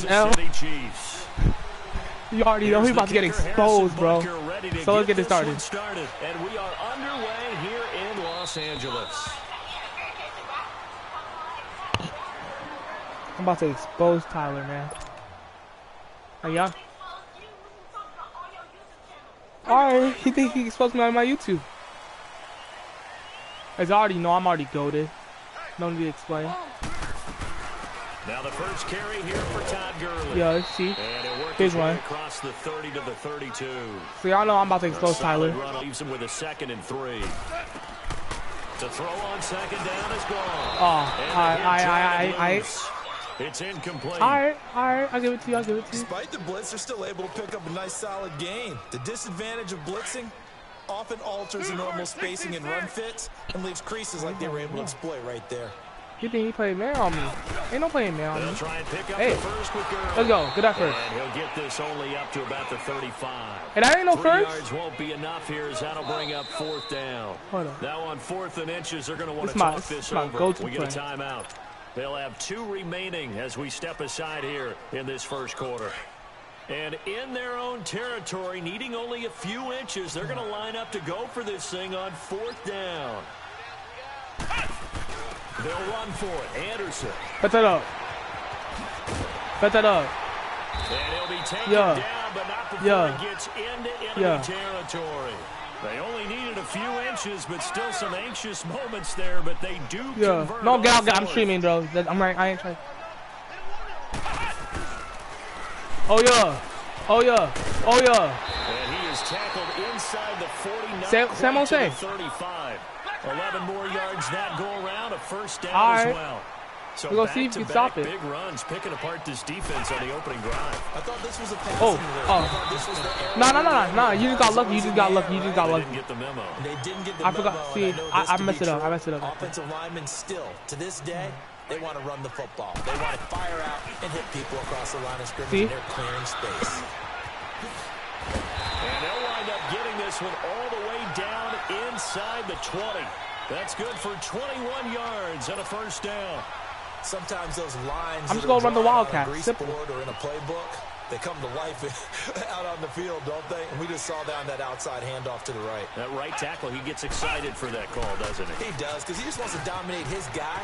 this L. You already know he's about to get exposed, bro. So let's get this started. And we are underway here in Los Angeles. I'm about to expose Tyler, man. Oh, yeah. Alright, he think he exposed me on my YouTube. As I already know, I'm already goated. No need to explain. Now the first carry here for Todd Gurley. Yeah, let's see. Here's one. Across the 30 to the 32. So y'all know I'm about to expose Tyler. Run leaves him with a 2nd and 3. To throw on 2nd down is gone. Oh, It's incomplete. Alright, I'll give it to you, Despite the blitz, they're still able to pick up a nice solid gain. The disadvantage of blitzing often alters the normal spacing and run fits and leaves creases like they were able to exploit right there. You think he played man on me? Ain't no playing man on me. Try and pick up hey, the first with Gurley. Let's go. Good effort. And he'll get this only up to about the 35. And that ain't no 3 first. yards won't be enough here as that'll bring up 4th down. Hold on. Now on 4th and inches, they're going to want to talk this over. We get a timeout. They'll have 2 remaining as we step aside here in this first quarter. And in their own territory, needing only a few inches, they're going to line up to go for this thing on 4th down. They'll run for it. Anderson. Put that up. Put that up. And he'll be taken down, but not before he gets into enemy territory. They only needed a few inches, but still some anxious moments there, but they do convert. No, get out. I'm streaming, bro. I'm right. I ain't trying. Oh, yeah. Oh, yeah. Oh, yeah. And he is tackled inside the 40. Sam O'Shea. 35. 11 more yards that go around. A first down as well. So we're going to see if we can stop it. Big runs, picking apart this defense on the opening drive. I thought this was a passing No. You just got lucky. You just got lucky. Didn't get the memo. They didn't get the I forgot. See, I messed it up. Offensive linemen still, to this day, they want to run the football. They want to fire out and hit people across the line of scrimmage, and they're clearing space. And they'll wind up getting this one all the way down inside the 20. That's good for 21 yards and a first down. Sometimes those lines I'm just going to run the Wildcat. Simple. Or in a playbook, they come to life out on the field, don't they? And we just saw down that outside handoff to the right. That right tackle, he gets excited for that call, doesn't he? He does, because he just wants to dominate his guy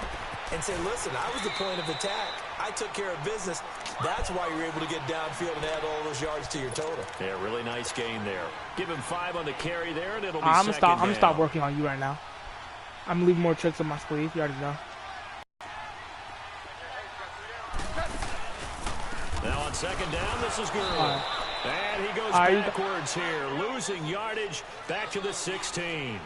and say, listen, I was the point of attack. I took care of business. That's why you're able to get downfield and add all those yards to your total. Yeah, really nice gain there. Give him 5 on the carry there, and it'll be I'm going to stop working on you right now. I'm leaving more tricks on my sleeve. You already know. Now on 2nd down, this is Gurley. And he goes backwards here, losing yardage back to the 16.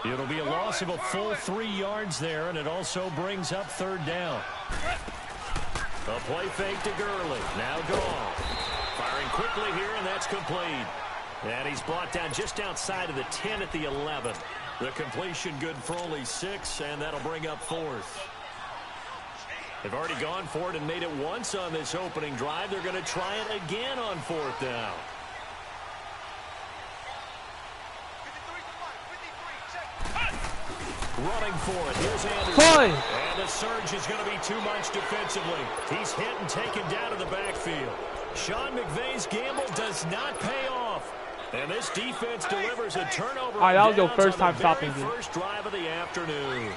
It'll be a loss of a full 3 yards there, and it also brings up 3rd down. A play fake to Gurley. Now gone. Firing quickly here, and that's complete. And he's brought down just outside of the 10 at the 11. The completion good for only 6, and that'll bring up 4th. They've already gone for it and made it once on this opening drive. They're going to try it again on 4th down. Running for it. Here's Anderson. And the surge is going to be too much defensively. He's hit and taken down to the backfield. Sean McVay's gamble does not pay off. And this defense delivers a turnover. All right, that was your first time stopping you. First drive of the afternoon.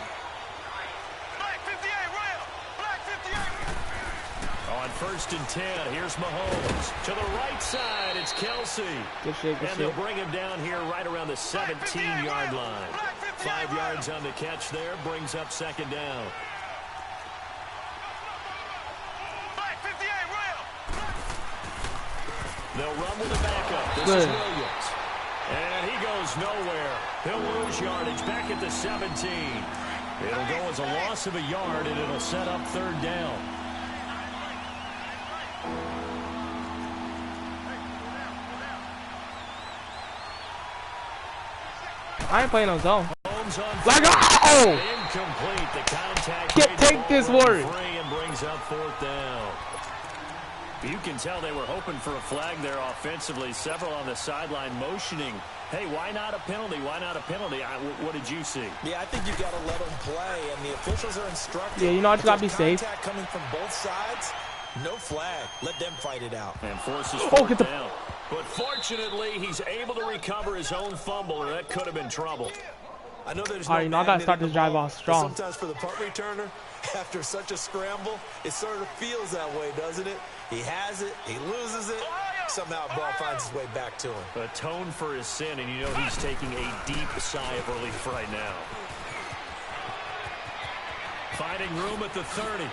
On 1st and 10, here's Mahomes. To the right side, it's Kelsey. Good shit. And they'll bring him down here right around the 17-yard line. 5 yards on the catch there, brings up 2nd down. They'll run with the backup. This is Williams. And he goes nowhere. He'll lose yardage back at the 17. It'll go as a loss of a yard, and it'll set up 3rd down. I ain't playing no zone. Like, oh! Incomplete. The contact. Take this word. And brings up 4th down. You can tell they were hoping for a flag there offensively. Several on the sideline motioning. Hey, why not a penalty? Why not a penalty? What did you see? Yeah, I think you got to let them play, and the officials are instructed. Yeah, you know, I just got to be safe. Contact coming from both sides. No flag. Let them fight it out. And forces fourth down. But fortunately, he's able to recover his own fumble, or that could have been trouble. I know there's I gotta start this drive off strong. Sometimes for the punt returner, after such a scramble, it sort of feels that way, doesn't it? He has it, he loses it, somehow the ball finds its way back to him. Atone for his sin, and you know he's taking a deep sigh of relief right now. Finding room at the 30.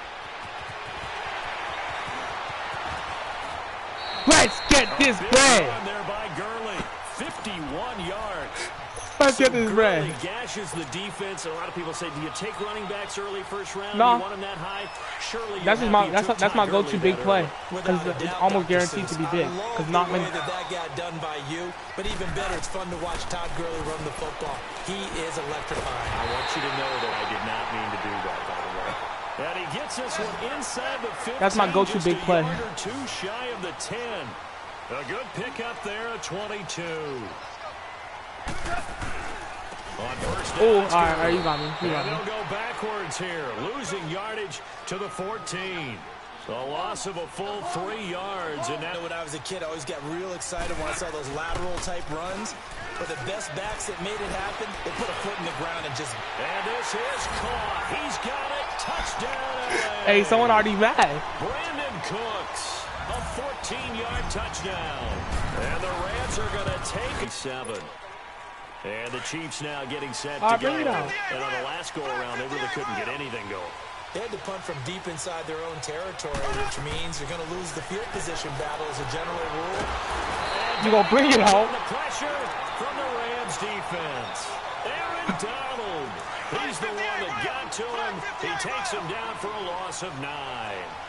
Let's get this bread. There by Gurley, 51 yards. Let's get this bread. Gurley gashes the defense. A lot of people say, do you take running backs early first round? No. You want them that high? Surely That's my go-to big play because it's almost guaranteed to be big. Because not many. That got done by you, but even better, it's fun to watch Todd Gurley run the football. He is electrifying. I want you to know that I did not mean to do that, by the way. And he gets this one inside the 15. That's my go-to big play. Just a yard or two shy of the 10. A good pickup there at 22. On first down. Oh, all right, you got me. And they'll go backwards here, losing yardage to the 14. So a loss of a full 3 yards. And now, when I was a kid, I always got real excited when I saw those lateral type runs. But the best backs that made it happen, they put a foot in the ground and just. And this is caught. He's got it. Touchdown. LA. Hey, someone already mad. Brandon Cooks, a 14-yard touchdown. And the Rams are going to take 7. And the Chiefs now getting set to go. And on the last go-around, they really couldn't get anything going. They had to punt from deep inside their own territory, which means you're going to lose the field position battle as a general rule. You gonna bring it out? The pressure from the Rams defense. Aaron Donald. He's the one that got to him. He takes him down for a loss of 9.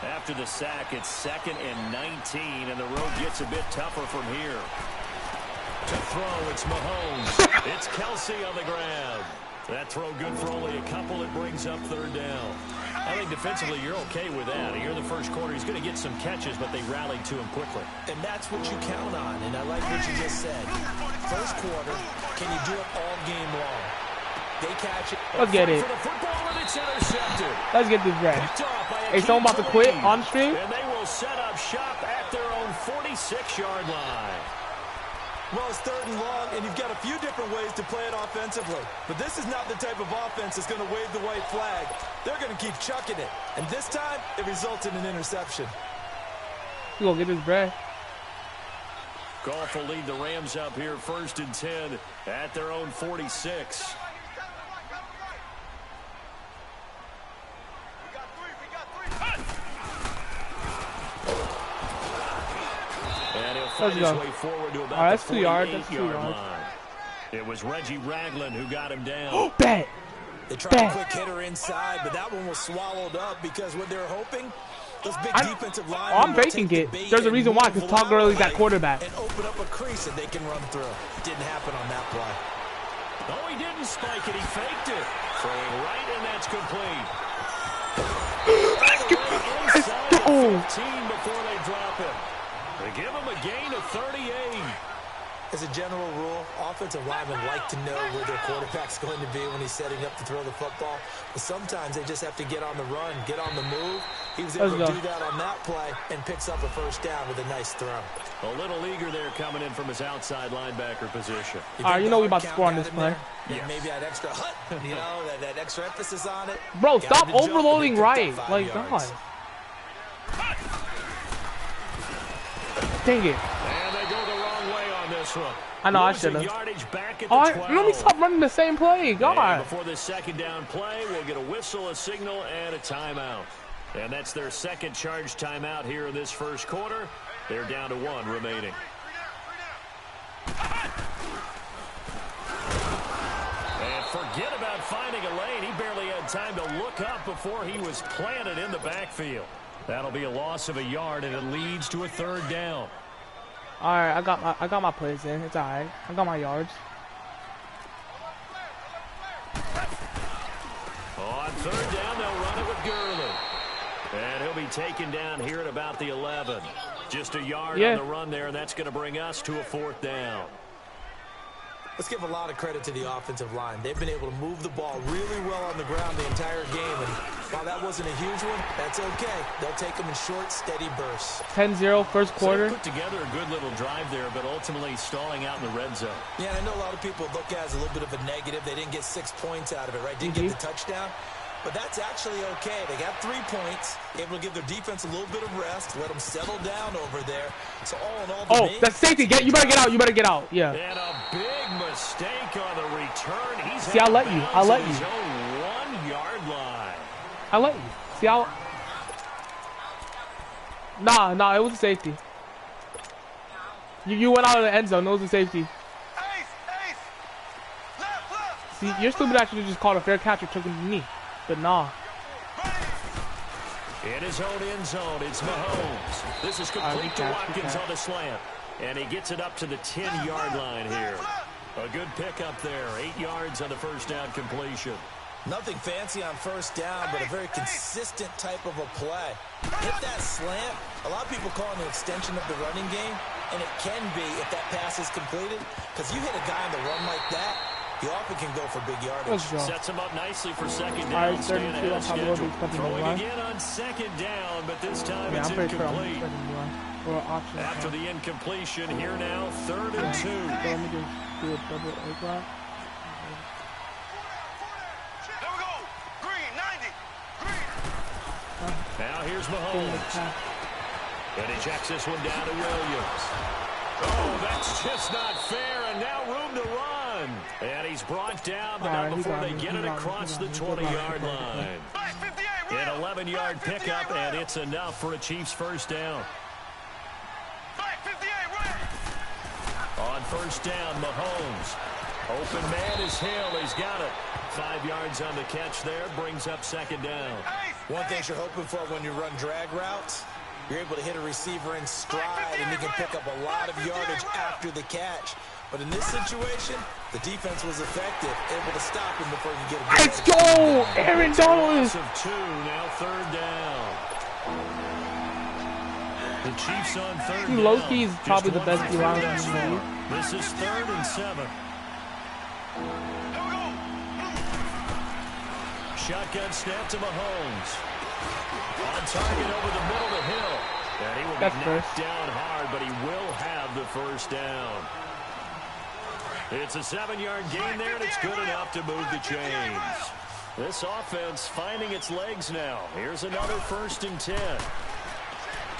After the sack, it's 2nd and 19, and the road gets a bit tougher from here. To throw, it's Mahomes. It's Kelsey on the ground. That throw good for only a couple. It brings up 3rd down. I think defensively you're okay with that. Here in the first quarter, he's going to get some catches, but they rallied to him quickly. And that's what you count on, and I like what you just said. First quarter, can you do it all game long? They catch it. Let's get it. For the football, and it's intercepted. Let's get this bread. Hey, someone about to quit on stream? And they will set up shop at their own 46-yard line. Well, it's 3rd and long, and you've got a few different ways to play it offensively. But this is not the type of offense that's going to wave the white flag. They're going to keep chucking it. And this time, it results in an interception. You gonna get this bread. Goff will lead the Rams up here 1st and 10 at their own 46. Let's go. All right, that's 2 yards. That's 2 yards. It was Reggie Ragland who got him down. Bet. They tried a quick hitter inside, but that one was swallowed up because what they're hoping, those big defensive line. I'm faking it. There's a reason why, because Todd Gurley's that quarterback. And open up a crease that they can run through. Didn't happen on that play. Oh, he didn't spike it. He faked it. Throwing right, and that's complete. Let's go. 15 before they drop it. They give him a gain of 38. As a general rule, offensive linemen like to know where their quarterback's going to be when he's setting up to throw the football. But sometimes they just have to get on the run, get on the move. He was able to do that on that play and picks up a 1st down with a nice throw. A little eager there coming in from his outside linebacker position. All right, you know we about to score on this play. Yeah, maybe that extra you know, that extra emphasis on it. Bro, stop overloading right. Like, God. Dang it. And they go the wrong way on this one. I know, I should have. Let me stop running the same play. God. And before this 2nd down play, we'll get a whistle, a signal, and a timeout. And that's their 2nd charge timeout here in this first quarter. They're down to 1 remaining. And forget about finding a lane. He barely had time to look up before he was planted in the backfield. That'll be a loss of a yard, and it leads to a 3rd down. All right, I got my plays in. It's all right. I got my yards. On 3rd down, they'll run it with Gurley. And he'll be taken down here at about the 11. Just a yard on the run there, and that's going to bring us to a 4th down. Let's give a lot of credit to the offensive line. They've been able to move the ball really well on the ground the entire game, and While that wasn't a huge one, that's okay. They'll take them in short, steady bursts. 10-0 first quarter. So put together a good little drive there, but ultimately stalling out in the red zone. Yeah, and I know a lot of people look at it as a little bit of a negative. They didn't get 6 points out of it, right? Didn't get the touchdown. But that's actually okay. They got 3 points, able to give their defense a little bit of rest, let them settle down over there. So all in all, that's safety. You better get out. You better get out. Yeah. And a big mistake on the return. See, I'll let you. I'll let you. 1-yard line. I'll let you. See, Nah, it was a safety. You went out of the end zone. It was a safety. See, you're stupid actually just called a fair catch or took him to me. But nah. In his own end zone, it's Mahomes. This is complete to Watkins on the slant. And he gets it up to the 10-yard line here. A good pickup there. 8 yards on the first down completion. Nothing fancy on first down, but a very consistent type of a play. Hit that slant. A lot of people call it an extension of the running game, and it can be if that pass is completed. Because you hit a guy on the run like that, you often can go for big yardage. Sets him up nicely for second down. Staying ahead of schedule. Throwing again on second down, but this time it's incomplete. After the incompletion, here now, 3rd and 2. Let me just do a double egg rock. Now here's Mahomes. And he checks this one down to Williams. Oh, that's just not fair, and now room to run. And he's brought down, but not before they get it across the 20-yard line. An 11-yard pickup, and it's enough for a Chiefs first down. On first down, Mahomes. Open man is Hill. He's got it. 5 yards on the catch there. Brings up second down. One thing you're hoping for when you run drag routes, you're able to hit a receiver in stride, and you can pick up a lot of yardage after the catch. But in this situation, the defense was effective, able to stop him before you get a good. Let's go! Aaron Donald! Of 2, now 3rd down. The Chiefs on 3rd down. Loki is probably the best D line in the league. This is 3rd and 7. Shotgun snap to Mahomes. On target over the middle to Hill. And he will be knocked down hard, but he will have the first down. It's a 7-yard gain there, and it's good enough to move the chains. This offense finding its legs now. Here's another 1st and 10.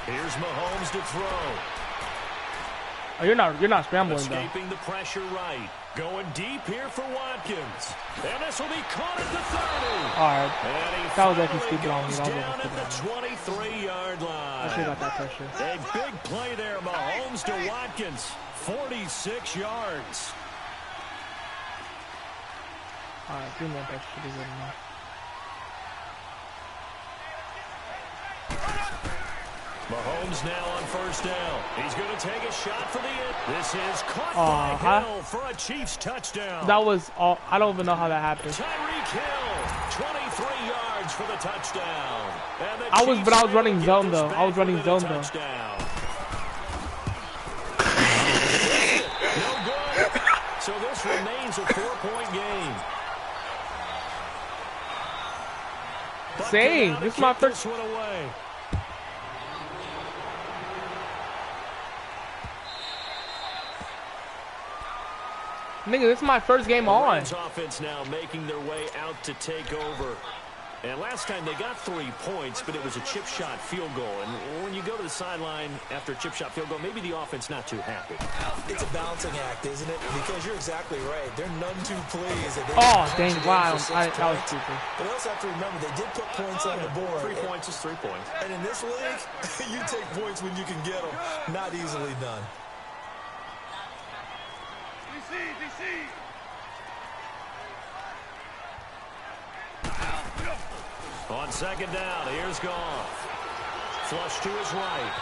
Here's Mahomes to throw. Oh, you're not scrambling, Escaping the pressure right. Going deep here for Watkins. And this will be caught at the 30. All right. That was actually stupid on me. Down at the 23-yard line. I should have got that pressure. A big play there. Mahomes to Watkins. 46 yards. All right, 3 more pressure should be good enough. Mahomes now on first down. He's going to take a shot for the end. This is caught by Hill for a Chiefs touchdown. That was all. I don't even know how that happened. Tyreek Hill, 23 yards for the touchdown. I was running zone though. I was running zone though. No good. So this remains a 4-point game. Same. This is my first one away. Nigga, this is my first game on. Offense now making their way out to take over. And last time they got 3 points, but it was a chip shot field goal. And when you go to the sideline after a chip shot field goal, maybe the offense not too happy. It's a balancing act, isn't it? Because you're exactly right. They're none too pleased. Oh, dang, wow. That was stupid. But you also have to remember, they did put points on the board. 3 points is 3 points. And in this league, you take points when you can get them. Not easily done. On second down, here's Goff. Flush to his right.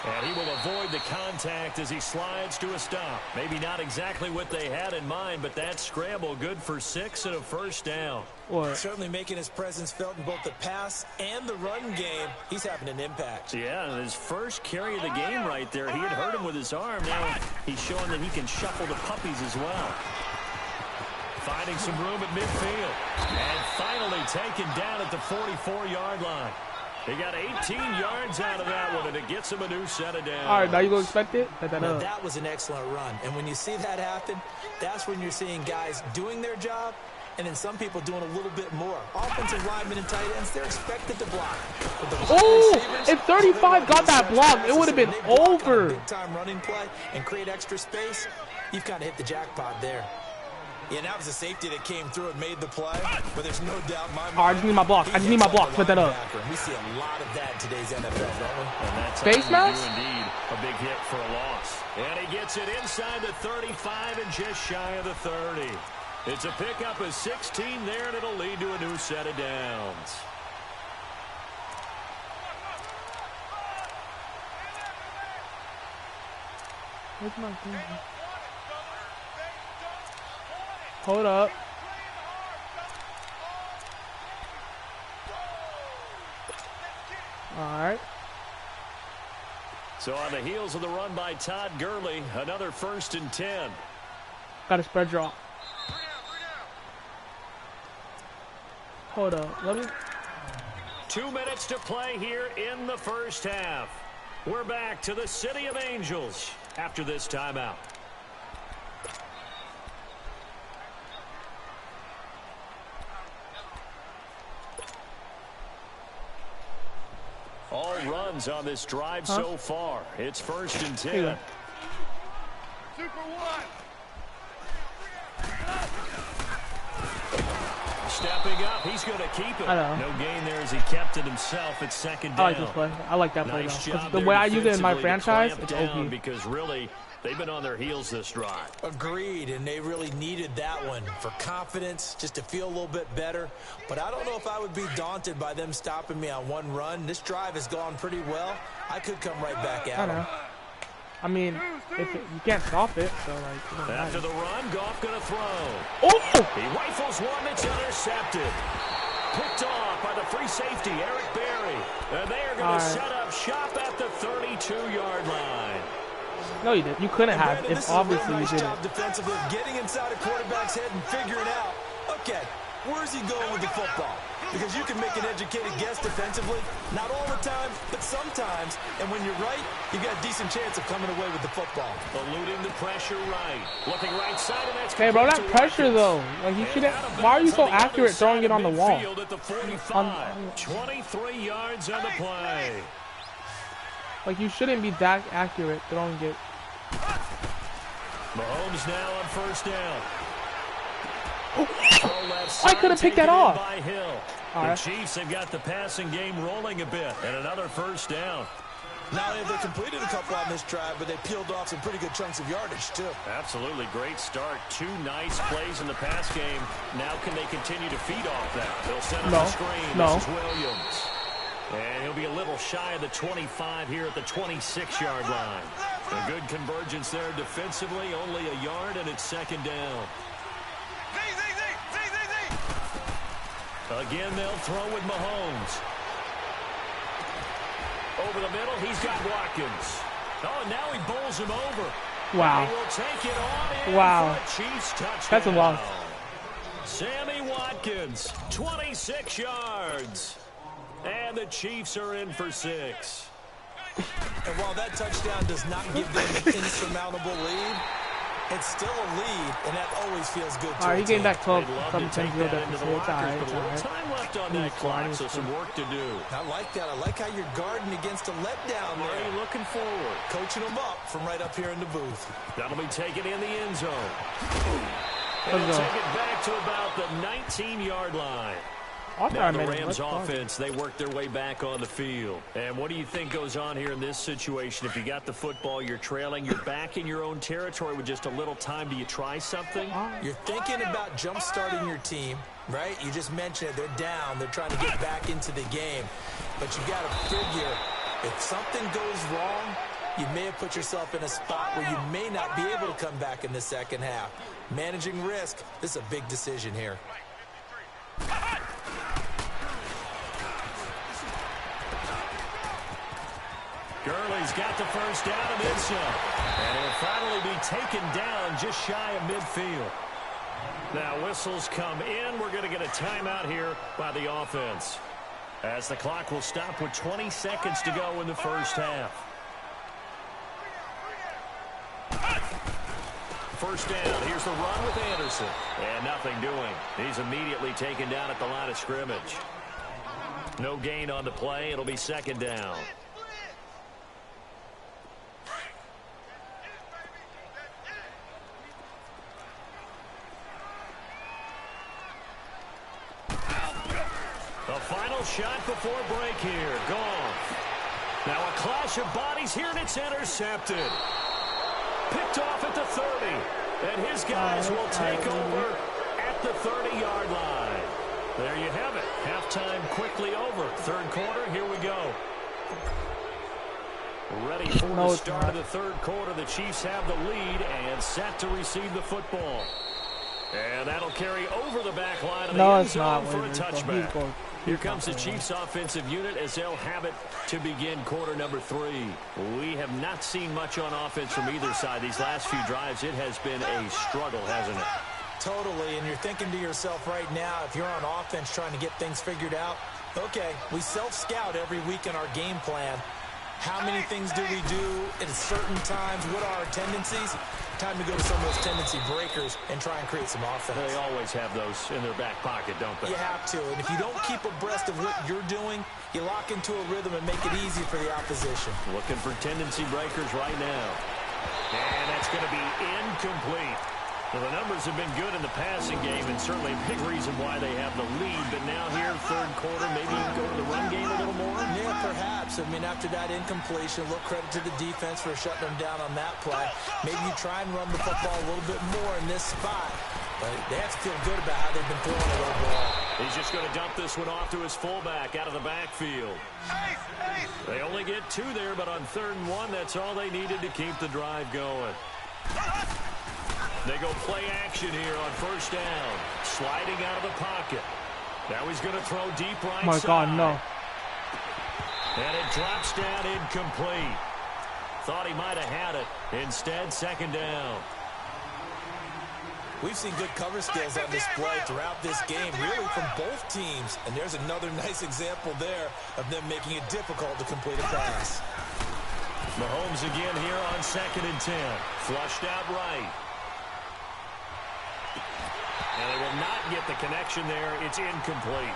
And he will avoid the contact as he slides to a stop. Maybe not exactly what they had in mind, but that scramble good for 6 and a first down. What? Certainly making his presence felt in both the pass and the run game. He's having an impact. Yeah, his first carry of the game right there. He had hurt him with his arm. Now he's showing that he can shuffle the puppies as well. finding some room at midfield. And finally taken down at the 44-yard line. He got 18 yards out of that one, and it gets him a new set of downs. All right, now you gonna expect it? Now, that was an excellent run. And when you see that happen, that's when you're seeing guys doing their job, and then some people doing a little bit more. Offensive linemen and tight ends, they're expected to block. Oh, if 35 got that block, it would have been over. Big-time running play and create extra space, you've kind of hit the jackpot there. Yeah, and that was a safety that came through and made the play, but there's no doubt in my mind. I just need my block. I just need my block. Put that up. We see a lot of that in today's NFL, don't we? And that's face mask? Indeed, a big hit for a loss. And he gets it inside the 35 and just shy of the 30. It's a pickup of 16 there, and it'll lead to a new set of downs. Where's my thing? Hold up. All right. So on the heels of the run by Todd Gurley, another 1st and 10. Got a spread draw. Hold up. Let me. 2 minutes to play here in the first half. We're back to the City of Angels after this timeout. All runs on this drive so far. It's 1st and 10. Super one. Stepping up, he's going to keep it. I know. No gain there as he kept it himself at 2nd down. I like this play. I like that play. Nice though. job The there way I use it in my defensively to franchise, clamp it's down OP. because really they've been on their heels this drive. Agreed, and they really needed that one for confidence, just to feel a little bit better. But I don't know if I would be daunted by them stopping me on one run. This drive has gone pretty well. I could come right back at them. I mean, if you can't stop it, so like. After the run, Goff going to throw. Oh! He rifles one that's intercepted. Picked off by the free safety, Eric Berry. And they are going to set up shop at the 32-yard line. No, you didn't. You couldn't have. Brandon, If obviously you didn't. Defensively, getting inside a quarterback's head and figuring out, okay, where's he going with the football? Because you can make an educated guess defensively, not all the time, but sometimes. And when you're right, you got a decent chance of coming away with the football. Eluding the pressure right. Looking right side, and that's Hey, bro, that pressure though. Like you should. Why are you so accurate throwing it on the wall? At the 45. 23 yards on the play. Like you shouldn't be that accurate throwing it. Mahomes now on 1st down. I could have picked that off. The Chiefs have got the passing game rolling a bit, and another 1st down. Not only have they completed a couple on this drive, but they peeled off some pretty good chunks of yardage, too. Absolutely great start. 2 nice plays in the pass game. Now can they continue to feed off that? They'll set up the screen. No. This is Williams. And he'll be a little shy of the 25 here at the 26-yard line. A good convergence there defensively. Only a yard, and it's 2nd down. Again, they'll throw with Mahomes. Over the middle, he's got Watkins. Oh, and now he bowls him over. Wow. He will take it on in Wow. for a Chiefs touchdown. That's a loss. Sammy Watkins, 26 yards. And the Chiefs are in for 6. And while that touchdown does not give them an insurmountable lead, it's still a lead, and that always feels good to All right, he gained back 12 from from 10 0 deficit. It's all right. It's all right. Time left on that clock, so some work to do. I like that. I like how you're guarding against a letdown Where are there. you looking forward? Coaching them up from right up here in the booth. That'll be taken in the end zone. And they'll take it back to about the 19-yard line. Now the Rams offense, they work their way back on the field. And what do you think goes on here in this situation? If you got the football, you're trailing, you're back in your own territory with just a little time. Do you try something? You're thinking about jump-starting your team, right? You just mentioned it. They're down. They're trying to get back into the game. But you got to figure, if something goes wrong, you may have put yourself in a spot where you may not be able to come back in the second half. Managing risk, this is a big decision here. Gurley's got the 1st down and then some. And he'll finally be taken down just shy of midfield. Now whistles come in. We're going to get a timeout here by the offense, as the clock will stop with 20 seconds to go in the first half. First down. Here's the run with Anderson. And nothing doing. He's immediately taken down at the line of scrimmage. No gain on the play. It'll be second down. The final shot before break here. Gone. Now a clash of bodies here, and it's intercepted. Picked off at the 30. And his guys will take over at the 30-yard line. There you have it. Halftime quickly over. Third quarter, here we go. Ready for the start of the third quarter. The Chiefs have the lead and set to receive the football. And that'll carry over the back line of the end zone for a touchback. Here comes the Chiefs offensive unit as they'll have it to begin quarter number 3. We have not seen much on offense from either side these last few drives. It has been a struggle, hasn't it? Totally, and you're thinking to yourself right now, if you're on offense trying to get things figured out, okay, we self-scout every week in our game plan. How many things do we do at certain times? What are our tendencies? Time to go to some of those tendency breakers and try and create some offense. They always have those in their back pocket, don't they? You have to, and if you don't keep abreast of what you're doing, you lock into a rhythm and make it easy for the opposition. Looking for tendency breakers right now. And that's going to be incomplete. Well, the numbers have been good in the passing game, and certainly a big reason why they have the lead. But now here, third quarter, maybe go to the run game a little more? Yeah, perhaps. I mean, after that incompletion, a little credit to the defense for shutting them down on that play. Maybe you try and run the football a little bit more in this spot. But they have to feel good about how they've been throwing it overall. He's just going to dump this one off to his fullback out of the backfield. They only get 2 there, but on 3rd and 1, that's all they needed to keep the drive going. They go play action here on first down. Sliding out of the pocket. Now he's going to throw deep right side. My God, no. And it drops down incomplete. Thought he might have had it. Instead, second down. We've seen good cover skills on display throughout this game, really from both teams. And there's another nice example there of them making it difficult to complete a pass. Mahomes again here on 2nd and 10. Flushed out right. And they will not get the connection there. It's incomplete.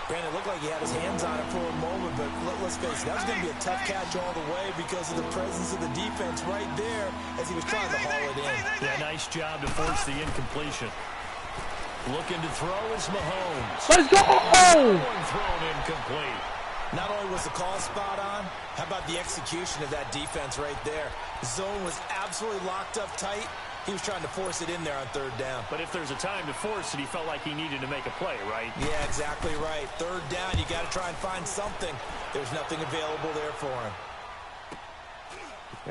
Brandon, it looked like he had his hands on it for a moment, but let's face it, that was going to be a tough catch all the way because of the presence of the defense right there as he was trying to haul it in. Yeah, nice job to force the incompletion. Looking to throw is Mahomes. Let's go! Thrown incomplete. Not only was the call spot on, how about the execution of that defense right there? The zone was absolutely locked up tight. He was trying to force it in there on 3rd down. But if there's a time to force it, he felt like he needed to make a play, right? Yeah, exactly right. 3rd down, you got to try and find something. There's nothing available there for him.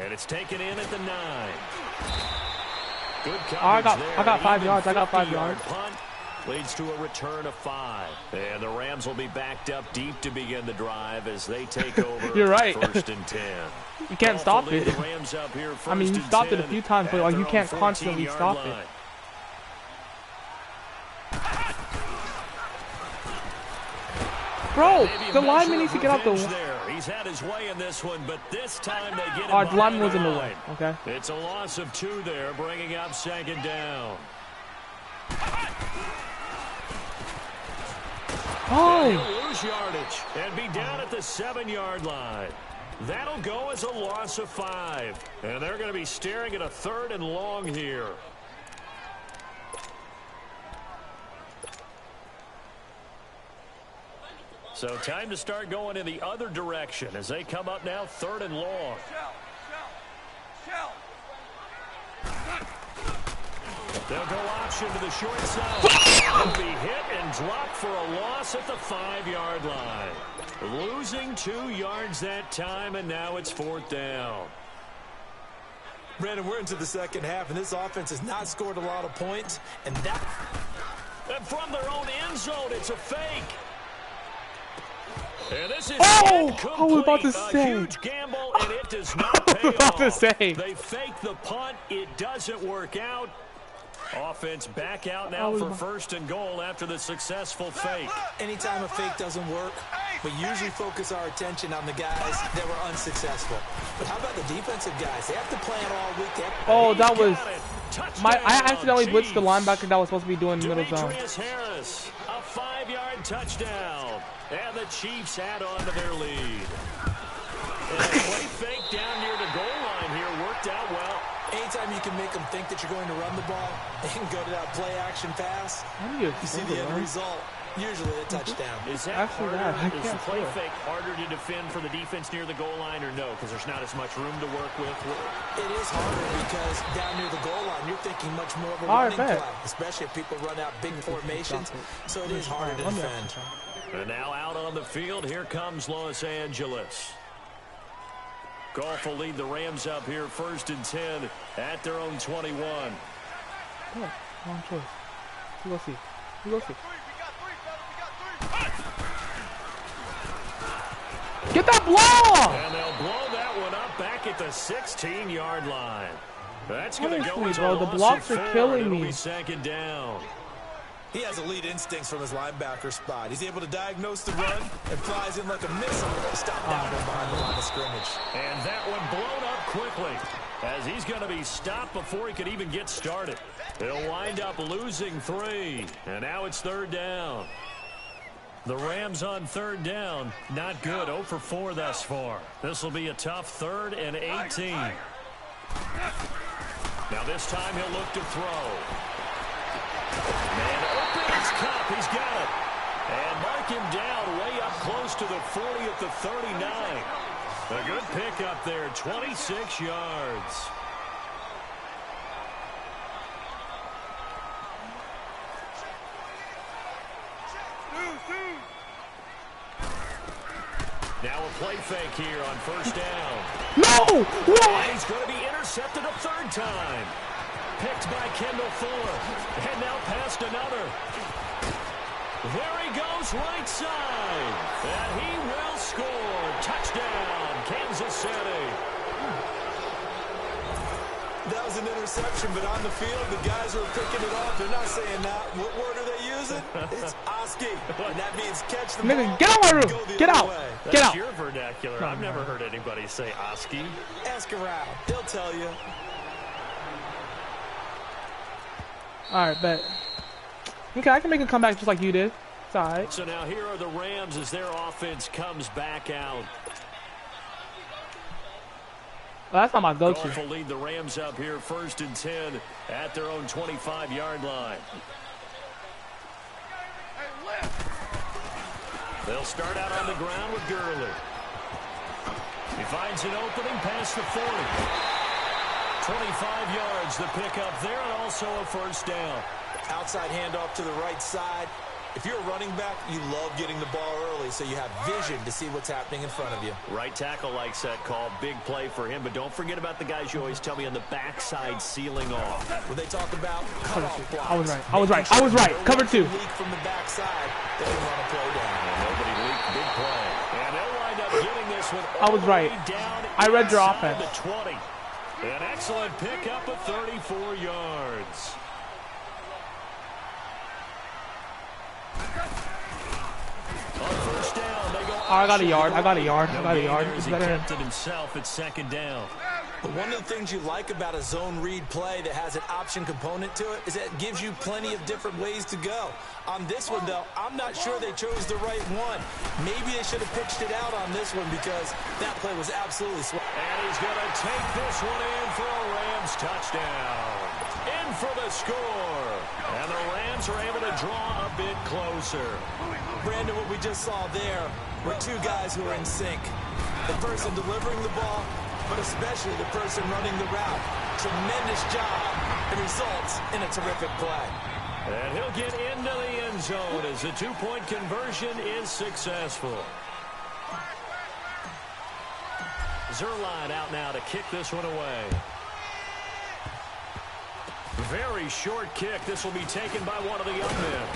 And it's taken in at the 9. Good coverage I there. got 5 yards. I got 5 yards. Punt leads to a return of 5. And the Rams will be backed up deep to begin the drive as they take over. You're right. 1st and 10. You can't stop it. I mean, you stopped it a few times, but like you can't constantly stop it. Bro, the lineman needs to get out the way. He's had his way in this one, but this time they get him. The lineman was in the way. Okay. It's a loss of 2 there, bringing up 2nd down. Oh! He'll lose yardage and be down at the 7-yard line. That'll go as a loss of 5. And they're going to be staring at a 3rd and long here. So time to start going in the other direction as they come up now 3rd and long. They'll go option to the short side. He'll be hit and dropped for a loss at the 5-yard line. Losing 2 yards that time, and now it's 4th down. Brandon, we're into the second half, and this offense has not scored a lot of points. And from their own end zone, it's a fake. And this is I was about to say. A huge gamble, and it does not pay off. They fake the punt. It doesn't work out. Offense back out now for first and goal after the successful fake. Anytime a fake doesn't work, we usually focus our attention on the guys that were unsuccessful. But how about the defensive guys? They have to plan all week. Oh, that was I accidentally blitzed the linebacker that was supposed to be doing the middle zone. Harris, a 5-yard touchdown, and the Chiefs add on to their lead. And a play fake down near the goal line here worked out well. Anytime you can make them think that you're going to run the ball, they can go to that play action pass. You see the end result. Usually a touchdown. Is that harder? Is the play fake harder to defend for the defense near the goal line, or no? Because there's not as much room to work with. It is harder because down near the goal line, you're thinking much more of a running play, especially if people run out big formations. So it is harder to defend. And now out on the field, here comes Los Angeles. Goff will lead the Rams up here first and 10 at their own 21. Wrong choice. We'll see. We'll see. Get that blow! And they'll blow that one up back at the 16-yard line. That's going to go into bro. The blocks are killing me. It'll be second down. He has elite instincts from his linebacker spot. He's able to diagnose the run and flies in like a missile. Stop down there behind the line of scrimmage. And that one blown up quickly as he's going to be stopped before he could even get started. He'll wind up losing 3. And now it's third down. The Rams on third down, not good. 0 for 4 thus far. This will be a tough 3rd and 18. Now this time he'll look to throw. Man open his cup. He's got it. And mark him down way up close to the 40 at the 39. A good pickup there, 26 yards. Now a play fake here on first down. No! What? He's going to be intercepted a 3rd time. Picked by Kendall Fuller. And now past another. There he goes right side. And he will score. Touchdown, Kansas City. That was an interception, but on the field, the guys who are picking it off, they're not saying that. What word are they using? It's Oski. And that means catch the ball. Get out of my room. Get out. Get out. That's your vernacular. I've never heard anybody say Oski. Ask around. They'll tell you. All right, bet. Okay, I can make a comeback just like you did. It's all right. So now here are the Rams as their offense comes back out. Well, that's not my go-to. Goff will lead the Rams up here first and 10 at their own 25-yard line. They'll start out on the ground with Gurley. He finds an opening past the 40. 25 yards the pickup there, and also a first down. Outside handoff to the right side. If you're a running back, you love getting the ball early so you have vision to see what's happening in front of you. Right tackle likes that call. Big play for him, but don't forget about the guys you always tell me on the backside sealing off. When they talk about cutoff blocks, I was right. I was right. I was right. Cover 2. Leak from the backside, they can run a play down. And nobody leaked. Big play. And they'll wind up getting this one I was right. Down I read your offense. The 20. An excellent pickup of 34 yards. On first down, they go. I got a yard. I got a yard. I got a yard. He kept it himself at second down. But one of the things you like about a zone read play that has an option component to it is that it gives you plenty of different ways to go. On this one, though, I'm not sure they chose the right one. Maybe they should have pitched it out on this one because that play was absolutely swell. And he's going to take this one in for a Rams touchdown. In for the score. And the Rams are able to draw a bit closer. Brandon, what we just saw there were 2 guys who are in sync. The person delivering the ball, but especially the person running the route. Tremendous job. It results in a terrific play. And he'll get into the end zone as the 2-point conversion is successful. Zerline out now to kick this one away. Very short kick. This will be taken by one of the young men.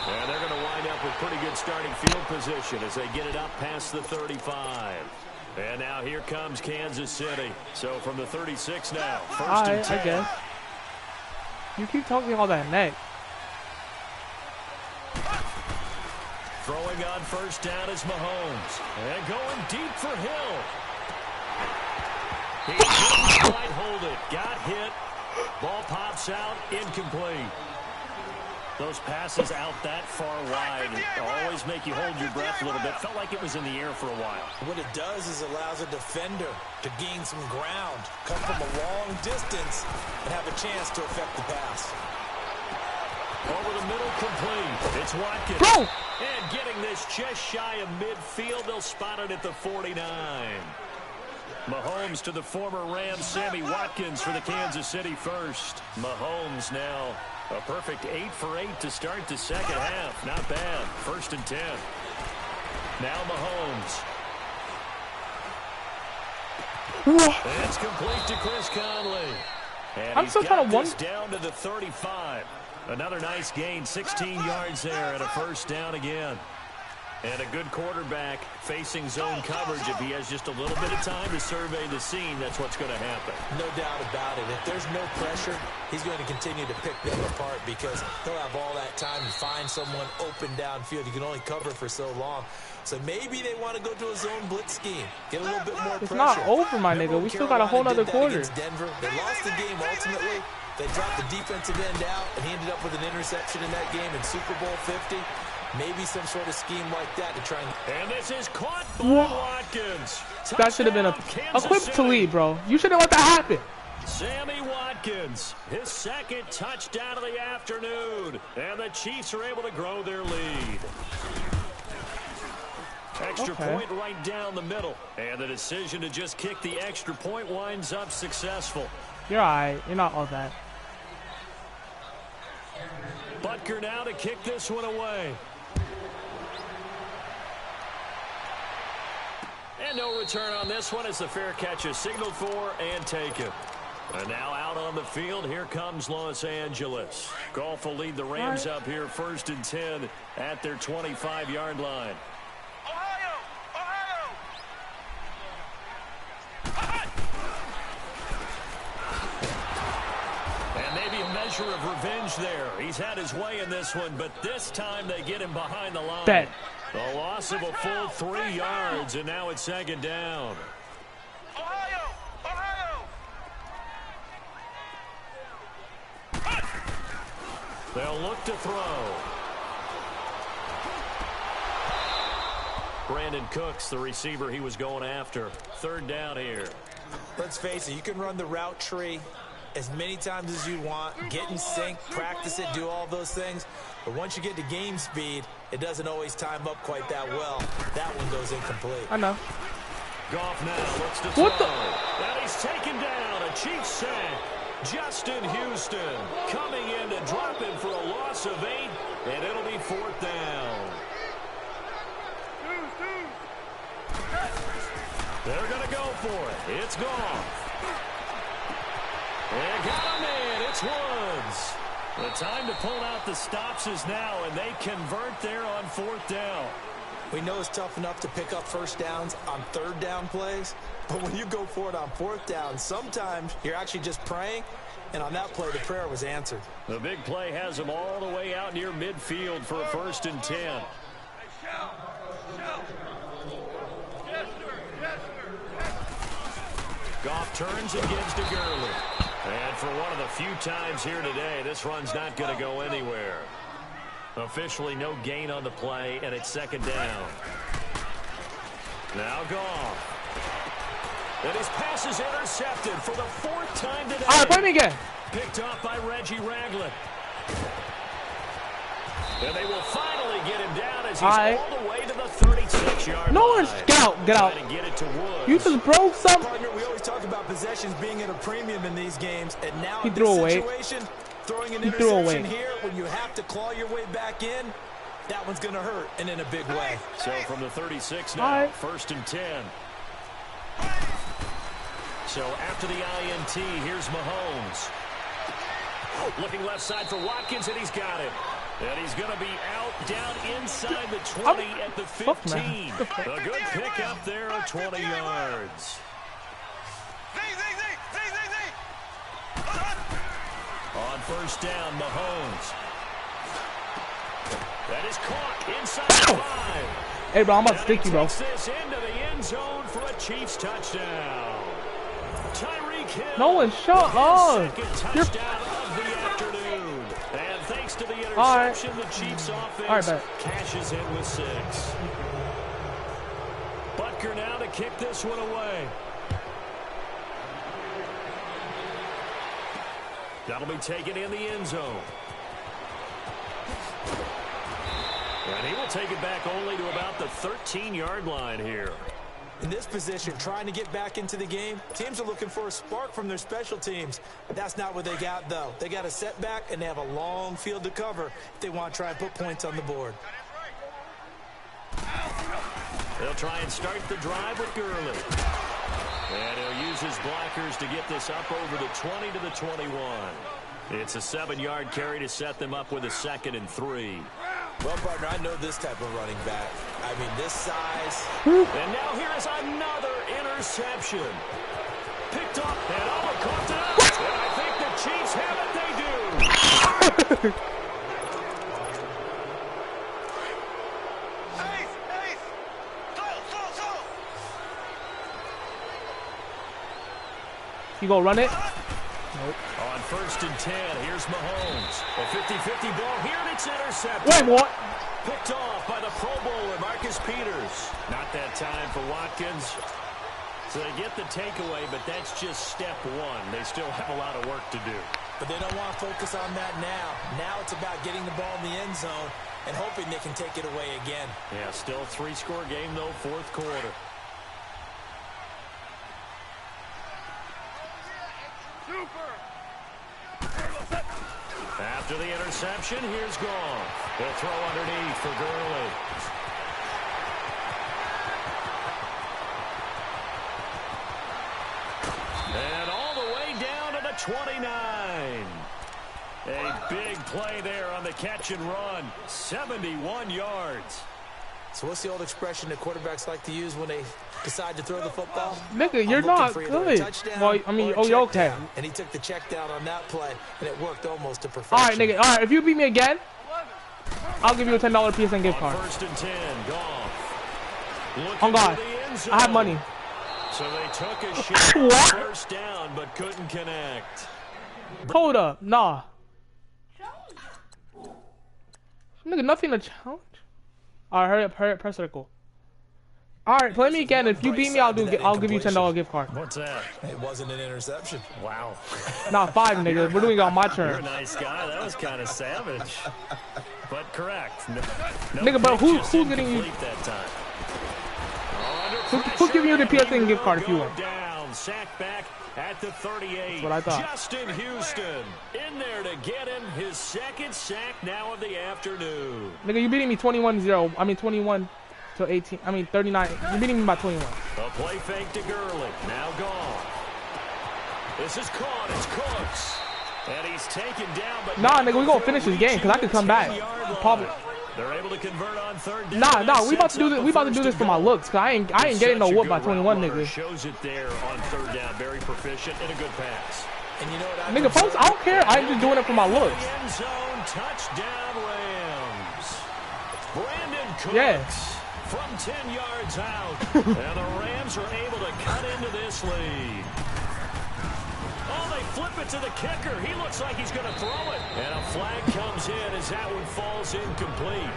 And they're going to wind up with pretty good starting field position as they get it up past the 35. And now here comes Kansas City. So from the 36 now, first and 10. I guess. You keep talking all that neck. Throwing on first down is Mahomes. And going deep for Hill. He couldn't quite hold it. Got hit. Ball pops out. Incomplete. Those passes out that far wide always make you hold your breath a little bit. Felt like it was in the air for a while. What it does is allows a defender to gain some ground, come from a long distance, and have a chance to affect the pass. Over the middle, complete. It's Watkins. Bro! And getting this just shy of midfield. They'll spot it at the 49. Mahomes to the former Rams, Sammy Watkins for the Kansas City first. Mahomes now a perfect 8 for 8 to start the second half. Not bad. 1st and 10. Now Mahomes. It's complete to Chris Conley. And I'm still trying to wonder. Down to the 35. Another nice gain. 16 yards there and a first down again. And a good quarterback facing zone coverage. If he has just a little bit of time to survey the scene, that's what's going to happen. No doubt about it. If there's no pressure, he's going to continue to pick them apart because he'll have all that time to find someone open downfield. You can only cover for so long. So maybe they want to go to a zone blitz scheme. Get a little bit more pressure. It's not over, my nigga. We still got a whole other quarter. Denver. They lost the game ultimately. They dropped the defensive end out, and he ended up with an interception in that game in Super Bowl 50. Maybe some sort of scheme like that to try and... And this is caught by Watkins. That should have been a quick to lead, bro. You shouldn't let that happen. Sammy Watkins, his second touchdown of the afternoon. And the Chiefs are able to grow their lead. Extra point right down the middle. And the decision to just kick the extra point winds up successful. You're all right. You're not all that. Butker now to kick this one away. And no return on this one as the fair catch is signaled for and taken. And now out on the field, here comes Los Angeles. Goff will lead the Rams up here 1st and 10 at their 25-yard line. And maybe a measure of revenge there. He's had his way in this one, but this time they get him behind the line. Bet. A loss of a full 3 yards, and now it's 2nd down. They'll look to throw. Brandon Cooks, the receiver he was going after. 3rd down here. Let's face it, you can run the route tree as many times as you want, get in sync, practice it, do all those things. But once you get to game speed, it doesn't always time up quite that well. That one goes incomplete. I know. Goff now looks to throw. And he's taken down. A Chiefs sack. Justin Houston coming in to drop him for a loss of 8, and it'll be 4th down. They're going to go for it. It's Goff. And got him in. It's Woods. The time to pull out the stops is now, and they convert there on 4th down. We know it's tough enough to pick up first downs on 3rd down plays, but when you go for it on 4th down, sometimes you're actually just praying, and on that play, the prayer was answered. The big play has him all the way out near midfield for a 1st and 10. Goff turns and gives to Gurley. And for one of the few times here today, this run's not going to go anywhere. Officially no gain on the play, and it's 2nd down. Now Goff. And his pass is intercepted for the 4th time today. All right, play me again. Picked up by Reggie Ragland. And they will finally get him down as he's all the way to the 36-yard no line. One's get out. Get out. Get it to Woods. You just broke something. Partner, we always talk about possessions being at a premium in these games, and now He in threw this away. situation, throwing an interception here when you have to claw your way back in, that one's going to hurt, and in a big way. So from the 36 now, 1st and 10. So after the INT, here's Mahomes. Looking left side for Watkins, and he's got it. And he's going to be out down inside the 20 at the 15. A good pickup there of 20 yards. On first down, Mahomes. That is caught inside the 5. Hey, bro, I'm about to stick you, bro. This into the end zone for a Chiefs touchdown. Tyreek Hill. No one shut up. Touchdown of the afternoon. And thanks to the interception, the Chiefs offense cashes in with 6. Butker now to kick this one away. That'll be taken in the end zone. And he will take it back only to about the 13-yard line here. In this position, trying to get back into the game, teams are looking for a spark from their special teams. That's not what they got, though. They got a setback, and they have a long field to cover if they want to try and put points on the board. They'll try and start the drive with Gurley. And he'll use his blockers to get this up over the 20 to the 21. It's a 7-yard carry to set them up with a 2nd and 3. Well, partner, I know this type of running back. I mean, this size. And now here is another interception. Picked up and almost caught it up. And I think the Chiefs have it. They do. You gonna run it? Nope. On first and 10, here's Mahomes. A 50-50 ball here, and it's intercepted. Wait, what? Picked off by the Pro Bowler, Marcus Peters. Not that time for Watkins. So they get the takeaway, but that's just step 1. They still have a lot of work to do. But they don't want to focus on that now. Now it's about getting the ball in the end zone and hoping they can take it away again. Yeah, still 3-score game, though, 4th quarter. After the interception, here's Gone. They'll throw underneath for Gurley. And all the way down to the 29. A big play there on the catch and run. 71 yards. So what's the old expression that quarterbacks like to use when they decide to throw the football? Nigga, you're not good. Well, I mean, oh, you're okay. And he took the check down on that play, and it worked almost to perfection. All right, nigga. All right, if you beat me again, I'll give you a $10 PSN gift card. First and 10, Oh, God. I have money. So they took a shot first down, but couldn't connect. Hold up. Nah. Nigga, nothing to challenge. All right, hurry up, press circle. All right, play me again. If you beat me, I'll give you $10 gift card. What's that? It wasn't an interception. Wow. Nah, 5, nigga. We're doing it on my turn. You're a nice guy. That was kind of savage, but correct. No nigga, but who's getting you? That time. Who's giving you the PSN gift card if you win? Down, sack back at the 38. That's what I thought. Justin Houston in there to get him his 2nd sack now of the afternoon. Nigga, you beating me 21-0. I mean 21 to 18. I mean 39. You're beating me by 21. A play fake to Gurley. Now gone. This is caught. It's Cooks. And he's taken down. But nah, nigga, we gonna finish this game because I could come back. Probably. They're able to convert on 3rd down. Nah, we about to do this. We about to do this for my looks. Cause I ain't getting no whoop by 21, nigga. Shows it there on 3rd down. Very proficient and a good pass. And you know what? Nigga, folks, I don't care. I'm just doing it for my looks. End zone touchdown Rams. Brandon Cooks. Yeah. From 10 yards out. And the Rams are able to cut into this lead. Oh, they flip it to the kicker. He looks like he's going to throw it. And a flag comes in as that one falls incomplete.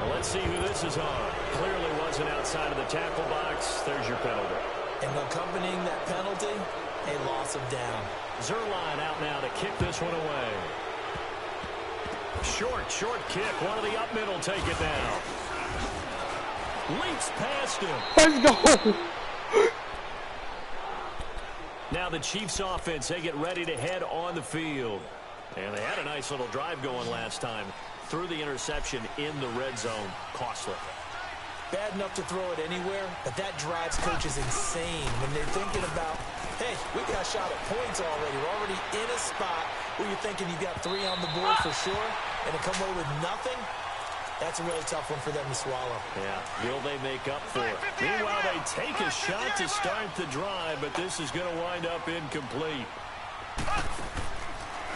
Well, let's see who this is on. Clearly wasn't outside of the tackle box. There's your penalty. And accompanying that penalty, a loss of down. Zerline out now to kick this one away. Short kick. One of the up middle take it down. Leaps past him. Let's go. Now the Chiefs offense, they get ready to head on the field. And they had a nice little drive going last time. Threw the interception in the red zone. Costly. Bad enough to throw it anywhere, but that drives coaches insane when they're thinking about, hey, we got a shot at points already. We're already in a spot where you're thinking you've got 3 on the board for sure, and to come away with nothing, that's a really tough one for them to swallow. Yeah, will they make up for it? Meanwhile, they take a shot to start the drive, but this is going to wind up incomplete.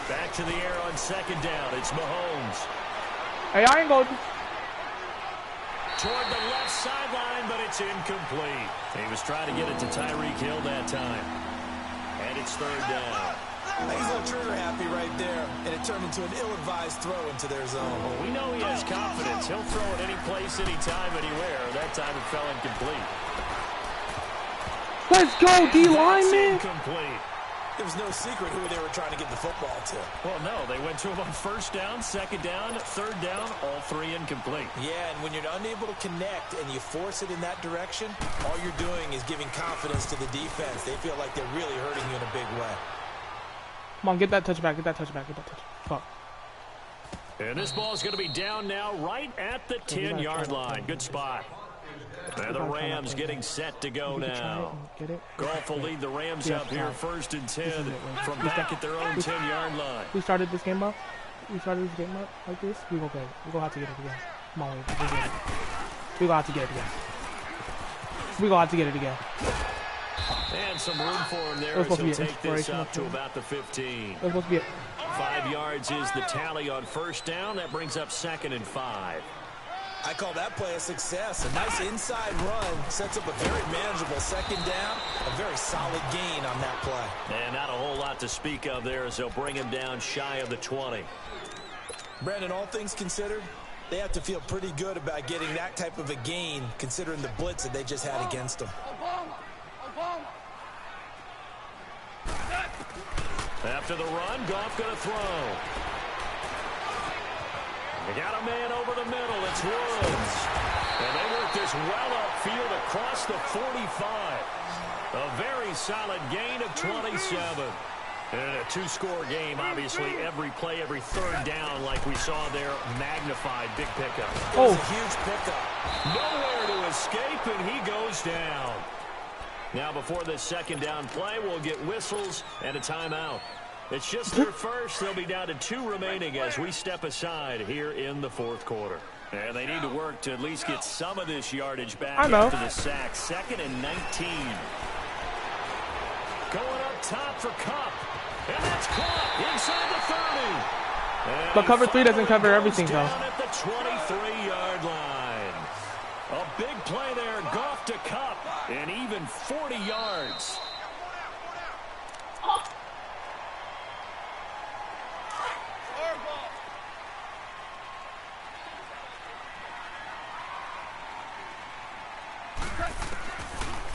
Back to the air on second down. It's Mahomes. Hey, I ain't going. Toward the left sideline, but it's incomplete. He was trying to get it to Tyreek Hill that time. And it's third down. He's a little trigger happy right there, and it turned into an ill-advised throw into their zone. Well, we know he has confidence. He'll throw it any place, anytime, anywhere. That time it fell incomplete. Let's go, D-lineman. Incomplete. There was no secret who they were trying to get the football to. Well, no, they went to him on first down, second down, third down, all three incomplete. Yeah, and when you're unable to connect and you force it in that direction, all you're doing is giving confidence to the defense. They feel like they're really hurting you in a big way. Come on, get that touchback, get that touchback, get that touchback. Fuck. And this ball's going to be down now right at the 10-yard line. Good spot. And the Rams getting set to go now. Goff will lead the Rams up here first and 10 from back at their own 10-yard line. We started this game up. We started this game up like this. We're going to have to get it again. Come on, we're going to have to get it again. We're going to have to get it again. And some room for him there as he'll take this up to about the 15. That's supposed to be it. 5 yards is the tally on first down. That brings up 2nd and 5. I call that play a success. A nice inside run sets up a very manageable second down. A very solid gain on that play. And not a whole lot to speak of there as they'll bring him down shy of the 20. Brandon, all things considered, they have to feel pretty good about getting that type of a gain considering the blitz that they just had against them. After the run, Goff going to throw. They got a man over the middle. It's Woods. And they work this well upfield across the 45. A very solid gain of 27. And in a two-score game, obviously, every play, every third down, like we saw there, magnified. Big pickup. Oh, a huge pickup. Nowhere to escape, and he goes down. Now, before this second down play, we'll get whistles and a timeout. It's just their first. They'll be down to 2 remaining as we step aside here in the fourth quarter. And they need to work to at least get some of this yardage back after the sack. 2nd and 19. Going up top for Kupp. And that's caught inside the 30. And but cover 3 doesn't cover everything, though. At the 23-yard line. A big play there. Goff to Kupp. And even 40 yards.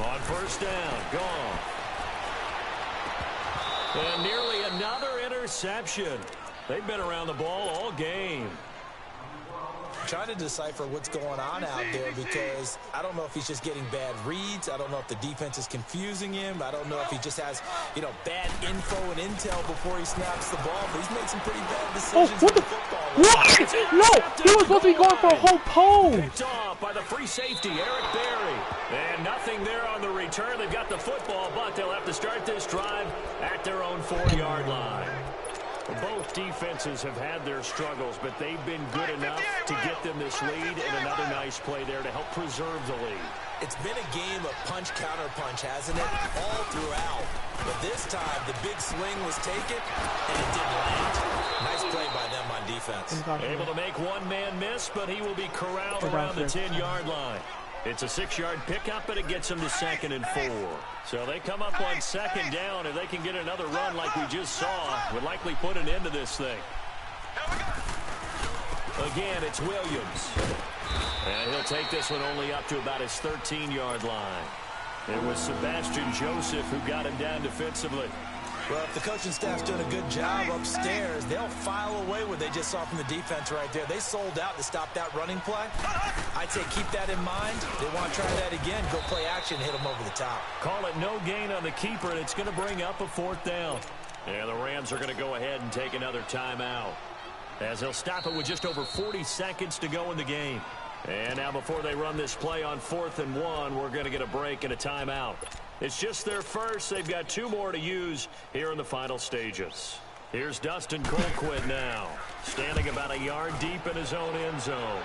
On first down, gone. And nearly another interception. They've been around the ball all game. Trying to decipher what's going on out there because I don't know if he's just getting bad reads. I don't know if the defense is confusing him. I don't know if he just has, bad info and intel before he snaps the ball. But he's made some pretty bad decisions what in the the football. What? No! He was supposed to be going for a whole pole! Picked off by the free safety, Eric Berry. And nothing there on the return. They've got the football, but they'll have to start this drive at their own 4-yard line. Both defenses have had their struggles, but they've been good enough to get them this lead, and another nice play there to help preserve the lead. It's been a game of punch-counter-punch, hasn't it? All throughout. But this time, the big swing was taken, and it didn't land. Nice play by them on defense. Able to make one man miss, but he will be corralled around the 10-yard line. It's a 6-yard pickup, but it gets them to 2nd and 4. So they come up on second down. If they can get another run like we just saw, would likely put an end to this thing. Again, it's Williams. And he'll take this one only up to about his 13-yard line. It was Sebastian Joseph who got him down defensively. Well, if the coaching staff's doing a good job upstairs, they'll file away what they just saw from the defense right there. They sold out to stop that running play. I'd say keep that in mind. They want to try that again, go play action, hit them over the top. Call it no gain on the keeper, and it's going to bring up a 4th down. And the Rams are going to go ahead and take another timeout, as they'll stop it with just over 40 seconds to go in the game. And now before they run this play on 4th and 1, we're going to get a break and a timeout. It's just their first. They've got 2 more to use here in the final stages. Here's Dustin Colquitt now, standing about a yard deep in his own end zone.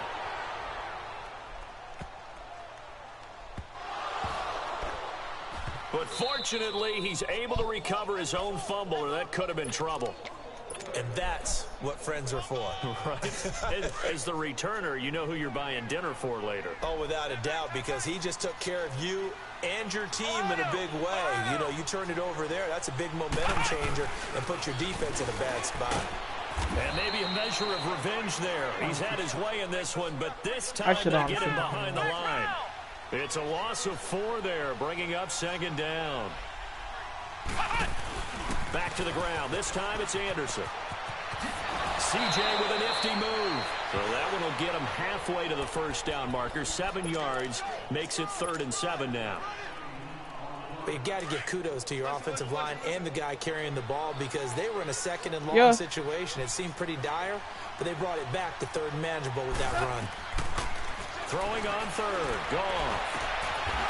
But fortunately, he's able to recover his own fumble, or that could have been trouble. And that's what friends are for. Right. As the returner, you know who you're buying dinner for later. Oh, without a doubt, because he just took care of you and your team in a big way. You know, you turned it over there. That's a big momentum changer and put your defense in a bad spot. And maybe a measure of revenge there. He's had his way in this one, but this time they get him behind the line. It's a loss of 4 there, bringing up 2nd down. Back to the ground. This time it's Anderson. CJ with a nifty move. Well, that one will get him halfway to the 1st down marker. 7 yards makes it 3rd and 7 now. But you got to give kudos to your offensive line and the guy carrying the ball because they were in a 2nd and long situation. It seemed pretty dire, but they brought it back to 3rd and manageable with that run. Throwing on 3rd. Gone.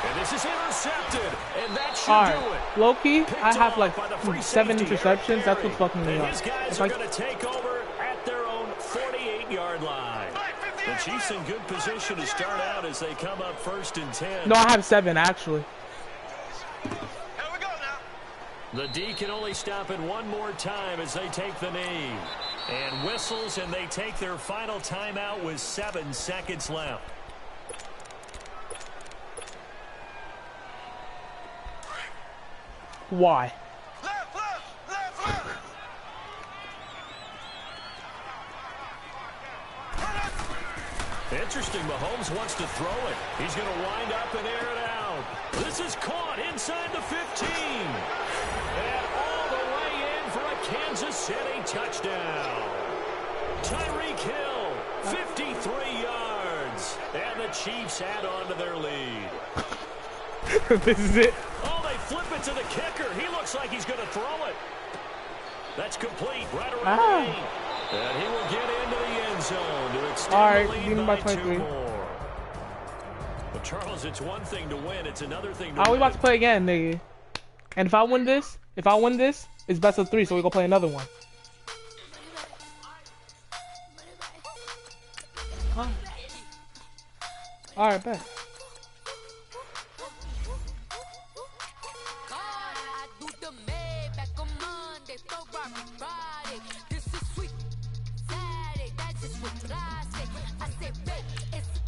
And this is intercepted, and that should do it. Low-key, I have like 7 interceptions. That's what's fucking me up. His guys are going to take over at their own 48-yard line. The Chiefs in good position to start out as they come up 1st and 10. No, I have 7 actually. Here we go now. The D can only stop it one more time as they take the knee. And whistles, and they take their final timeout with 7 seconds left. Why? Left, left, left, left. Interesting, Mahomes wants to throw it. He's going to wind up and air it out. This is caught inside the 15. And all the way in for a Kansas City touchdown. Tyreek Hill, 53 yards. And the Chiefs add on to their lead. This is it. Oh, they flip it to the kicker. He looks like he's going to throw it. That's complete right around the 8. And he will get into the end zone to extend the lead by 2 more. Well, Charles, it's one thing to win. It's another thing to win. We about to play again, nigga. And if I win this, it's best of 3, so we go play another one. Huh? Alright, bet.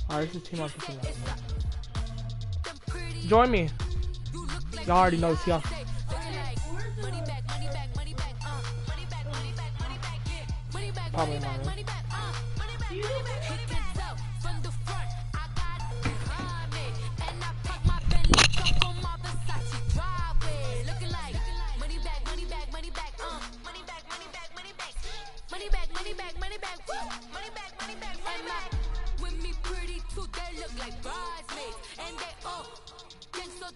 Alright, this is team on 15. Join me. Y'all already know this, y'all. Probably not. Right?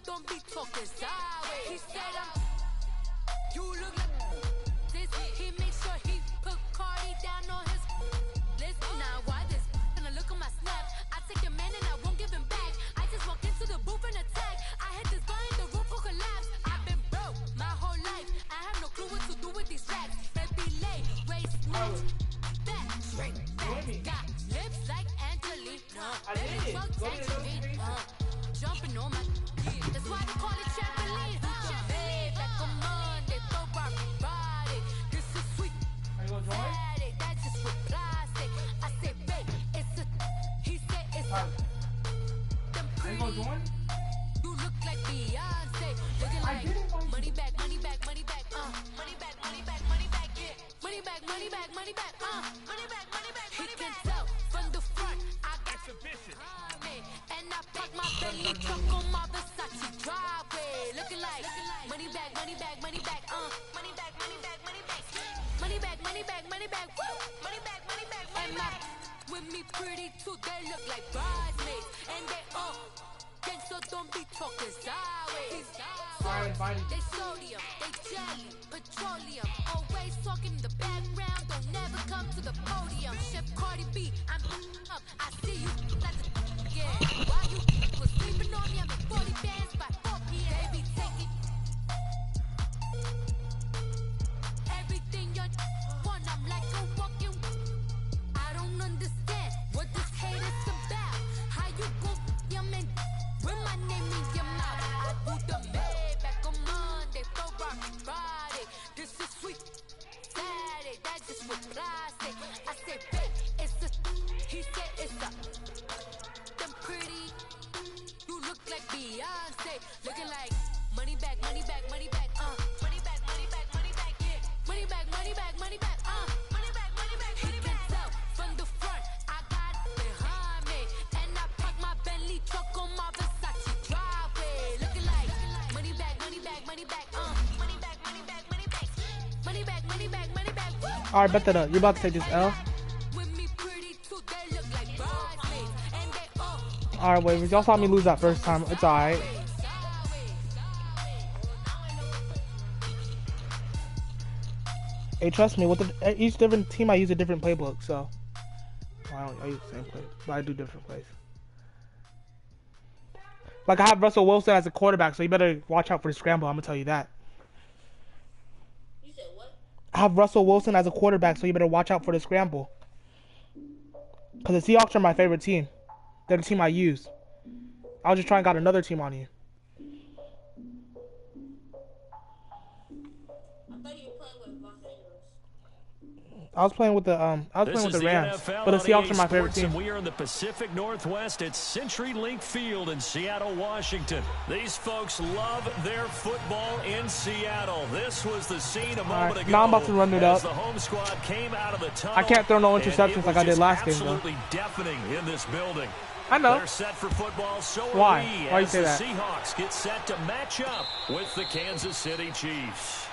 Don't be talking sideways. He said you look like this. He made sure he put Cardi down on his list. Now why this? Gonna look at my snap. I take your man and I won't give him back. I just walk into the booth and attack. I had this guy in the roof who collapsed. I've been broke my whole life. I have no clue what to do with these racks. Baby lay, waist, neck, back, straight, back. Got lips like Angelina. Baby fuck tangerine. Jumping on my. That's why they call it trampoline. Hey, back on Monday, throw rock body. This is sweet. Are you gonna join? That's just with plastic. I say, babe, it's a. He said it's a. Are you gonna join? You look like Beyonce. Looking like money back, money back, money back, money back, money back, money back, yeah. Money back, money back, money back, money back, money back. He can tell from the front. I got exhibition. And I park my Bentley truck on my Versace driveway. Looking like money back, money back, money back, money back, money back, money back, money back, money back, money back, woo, money back, money back, money back. With me pretty too, they look like bridesmaids, and they all gang, so don't be talking sideways. They sodium, they jelly, petroleum, always talking in the background, don't never come to the podium. Chef Cardi B, I'm up, I see you like the. While you was sleeping on me, I'm in 40 bands by 4 p.m. Baby, take it. Everything you want, I'm like a walking. I don't understand what this hate is about. How you go, your man, with my name in your mouth. I do the Maybach on Monday, throw rock Friday. This is sweet static. That's just what I say. I said, babe, it's a. He said it's a. Them pretty. You look like Beyonce. Looking like money back, money back, money back. Money back, money back, money back. Yeah. Money back, money back, money back. Money back, money back, money back. He can tell from the front. I got it behind me, and I park my Bentley truck on my Versace driveway. Looking like money back, money back, money back. Money back, money back, money back. Money back, money back, money back. All right, bet that up. You're about to take this L. All right, waivers. Y'all saw me lose that first time. It's all right. Hey, trust me. With each different team, I use a different playbook. So I use the same play, but I do different plays. Like I have Russell Wilson as a quarterback, so you better watch out for the scramble. I'm gonna tell you that. You said what? I have Russell Wilson as a quarterback, so you better watch out for the scramble. Because the Seahawks are my favorite team. They're the team I use. I was just trying to got another team on you. I thought you were playing with Los Angeles. I was playing with the Rams, but the Seahawks are my favorite team. We are in the Pacific Northwest at CenturyLink Field in Seattle, Washington. These folks love their football in Seattle. This was the scene a moment ago. Now I'm about to run it up. The home squad came out of the tunnel. I can't throw no interceptions like I did last game, though. Absolutely deafening in this building. I know. They're set for football. So why? Are we, Why you as say the that? Seahawks get set to match up with the Kansas City Chiefs.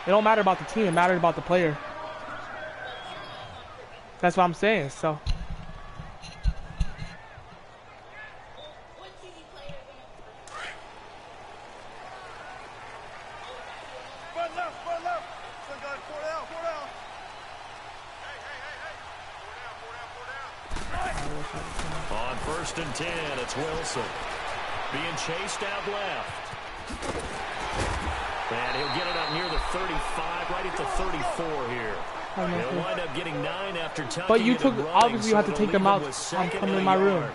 It don't matter about the team. It matters about the player. That's what I'm saying. So. What team you playing against? Spread left, spread left. Still got it, 4 down, 4 down. Hey, hey, hey, hey. 4 down, 4 down, 4 down. On 1st and 10, it's Wilson. Being chased out left. And he'll get it up near the 35, right at the 34 here. He'll wind up getting 9 after tucking. But you took, running, obviously you have to take them out. I'm coming in my room.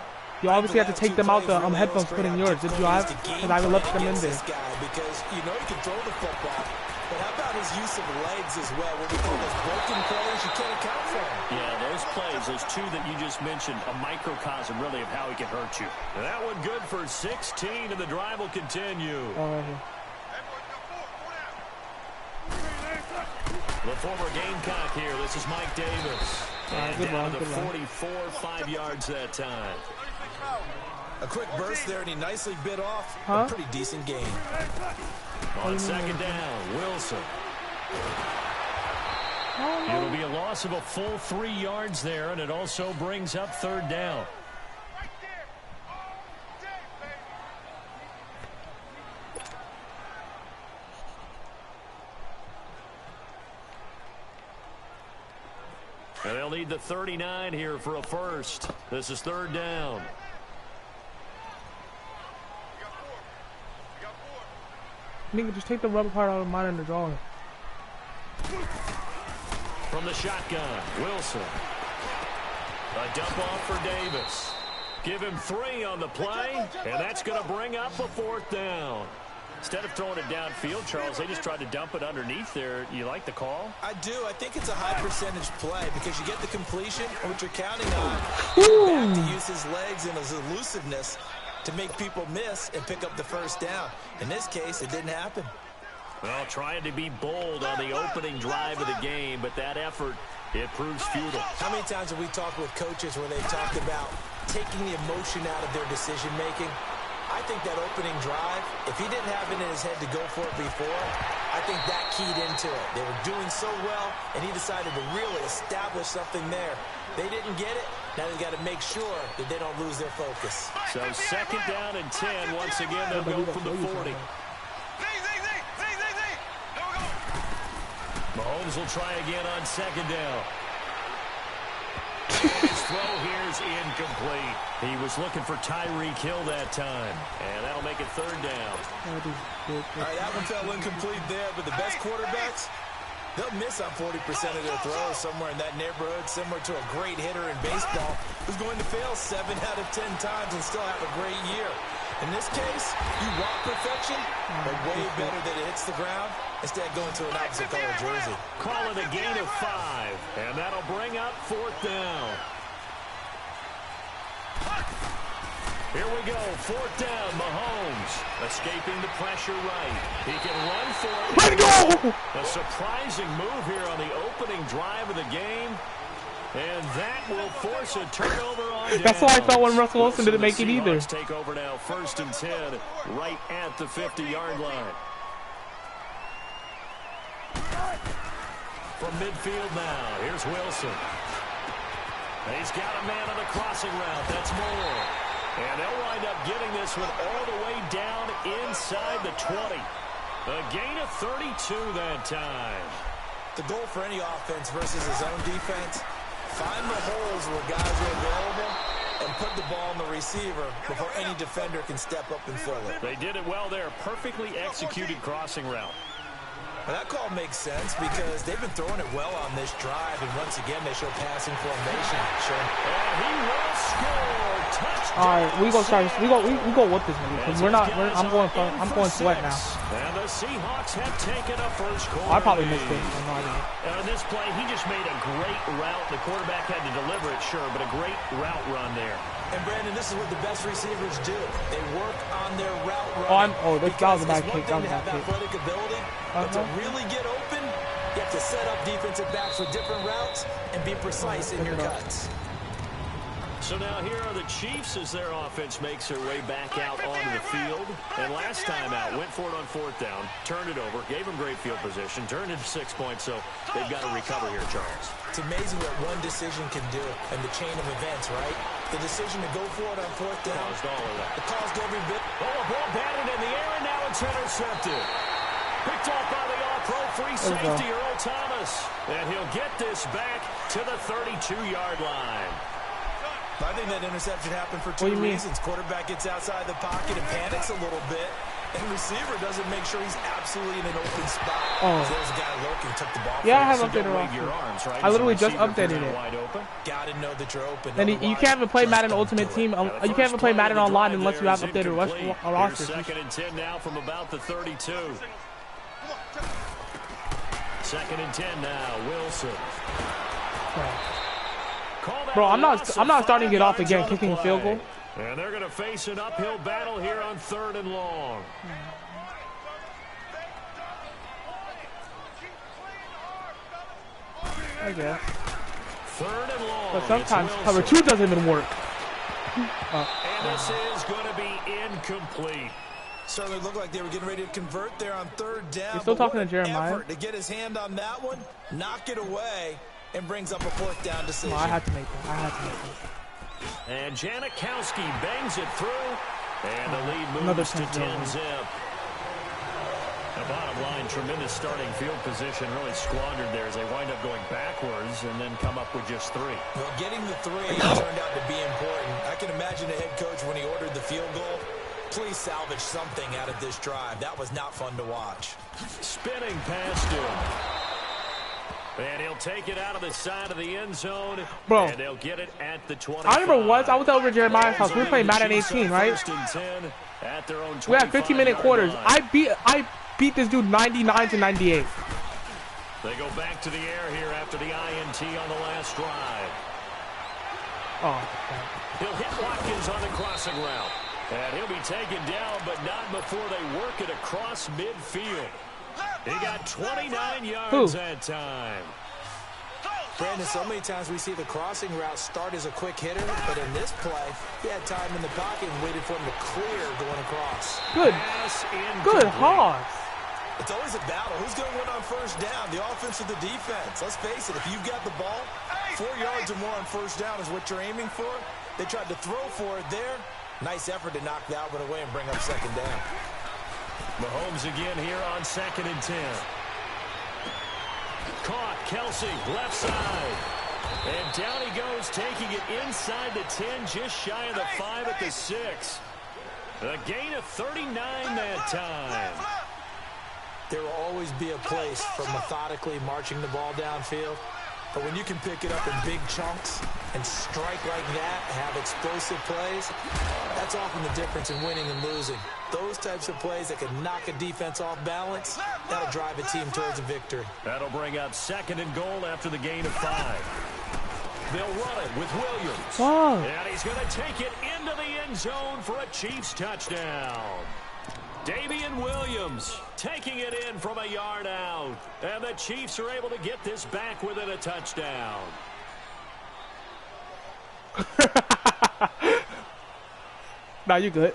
You obviously have to take them out the headphones, put in yours. Did you have? Because I left them in there. Because you know he can throw the football, but how about his use of legs as well? What we call those broken plays, you can't account for them. Yeah, those plays, those two that you just mentioned, a microcosm really of how he can hurt you. And that one good for 16, and the drive will continue. The former Gamecock here. This is Mike Davis. And good down run, to the good 44, 5 yards that time. A quick burst there, and he nicely bit off Huh? a pretty decent gain. On 2nd down, Wilson. It'll be a loss of a full 3 yards there, and it also brings up 3rd down. And they'll need the 39 here for a first. This is 3rd down. Nigga, just take the rubber part out of mine and the drawing. From the shotgun, Wilson. A dump off for Davis. Give him 3 on the play, and that's going to bring up a 4th down. Instead of throwing it downfield, Charles, they just tried to dump it underneath there. You like the call? I do. I think it's a high percentage play because you get the completion, which you're counting on. Back to use his legs and his elusiveness to make people miss and pick up the 1st down. In this case, it didn't happen. Well, trying to be bold on the opening drive of the game, but that effort, it proves futile. How many times have we talked with coaches where they've talked about taking the emotion out of their decision-making? I think that opening drive, if he didn't have it in his head to go for it before, I think that keyed into it. They were doing so well, and he decided to really establish something there. They didn't get it. Now they've got to make sure that they don't lose their focus. So 2nd down and 10. Once again, they'll go from the 40. Mahomes will try again on 2nd down. His throw here is incomplete. He was looking for Tyreek Hill that time. And that'll make it 3rd down. All right, that one fell incomplete there, but the best quarterbacks, they'll miss on 40% of their throws somewhere in that neighborhood, similar to a great hitter in baseball who's going to fail 7 out of 10 times and still have a great year. In this case, you want perfection, but way better that it hits the ground instead of going to an opposite color jersey. Call it a gain of 5, and that'll bring up 4th down. Here we go, 4th down, Mahomes escaping the pressure right. He can run for it. Let's go! A surprising move here on the opening drive of the game. And that will force a turnover on down. That's why I thought when Russell Wilson didn't make it either. Take over now, 1st and 10, right at the 50-yard line. From midfield now, here's Wilson. He's got a man on the crossing route. That's Moore. And they'll wind up getting this one all the way down inside the 20. A gain of 32 that time. The goal for any offense versus his own defense, find the holes where guys are available and put the ball on the receiver before any defender can step up and fill it. They did it well there. Perfectly executed crossing route. Well, that call makes sense because they've been throwing it well on this drive, and once again, they show passing formation. And he will score. Touchdown. All right, we go start. We go with this one because I'm going sweat now. And the Seahawks have taken a first quarter. I probably missed it. And on this play, he just made a great route. The quarterback had to deliver it, sure, but a great route run there. And Brandon, this is what the best receivers do. They work on their route That running. was a bad kick. That was a bad kick. Athletic ability, but to really get open, you have to set up defensive backs with different routes and be precise in your cuts. So now here are the Chiefs as their offense makes their way back out onto the field. And last time out, went for it on 4th down, turned it over, gave them great field position, turned it to 6 points, so they've got to recover here, Charles. It's amazing what one decision can do in the chain of events, right? The decision to go for it on 4th down. It caused every bit. Oh, a ball batted in the air, and now it's intercepted. Picked off by the all-pro free safety, Earl Thomas. And he'll get this back to the 32-yard line. I think that interception happened for two reasons. Quarterback gets outside the pocket and panics a little bit. And receiver doesn't make sure he's absolutely in an open spot. So there's a guy lurking, took the ball. Yeah, I have updated your arms, right? I literally just updated it. Gotta know that you're open. And you can't even play Madden Ultimate Team. You can't even play Madden online unless you have updated rosters. 2nd and 10 now from about the 32. 2nd and 10 now, Wilson. Bro, I'm not starting it off again, kicking a field goal. And they're going to face an uphill battle here on 3rd and long. I guess. 3rd and long. But sometimes cover 2 doesn't even work. And this is going to be incomplete. Certainly looked like they were getting ready to convert there on 3rd down. You're still talking to Jeremiah? To get his hand on that one, knock it away, and brings up a 4th down decision. No, I had to make that. And Janikowski bangs it through, and the lead moves to 10-zip. The bottom line, tremendous starting field position, really squandered there as they wind up going backwards and then come up with just 3. Well, getting the 3 turned out to be important. I can imagine the head coach when he ordered the field goal. Please salvage something out of this drive. That was not fun to watch. Spinning past him. And he'll take it out of the side of the end zone. Bro, and they'll get it at the 20. I remember once I was over at Jeremiah's house. We were playing Madden 18, right? At their own we had 15-minute quarters. I beat this dude 99 to 98. They go back to the air here after the INT on the last drive. He'll hit Watkins on the crossing route. And he'll be taken down, but not before they work it across midfield. He got 29 yards that time. Brandon, so many times we see the crossing route start as a quick hitter, but in this play, he had time in the pocket and waited for him to clear going across. Good Hoss. It's always a battle. Who's going to win on 1st down, the offense or the defense? Let's face it, if you've got the ball, 4 yards or more on 1st down is what you're aiming for. They tried to throw for it there. Nice effort to knock that one away and bring up 2nd down. Mahomes again here on 2nd and 10. Caught, Kelsey, left side. And down he goes, taking it inside the 10, just shy of the 5 at the 6. A gain of 39 that time. There will always be a place for methodically marching the ball downfield. But when you can pick it up in big chunks and strike like that, have explosive plays, that's often the difference in winning and losing. Those types of plays that can knock a defense off balance, that'll drive a team towards a victory. That'll bring up 2nd and goal after the gain of 5. They'll run it with Williams. Oh. And he's going to take it into the end zone for a Chiefs touchdown. Damian Williams taking it in from a yard out. And the Chiefs are able to get this back within a touchdown. Now you're good.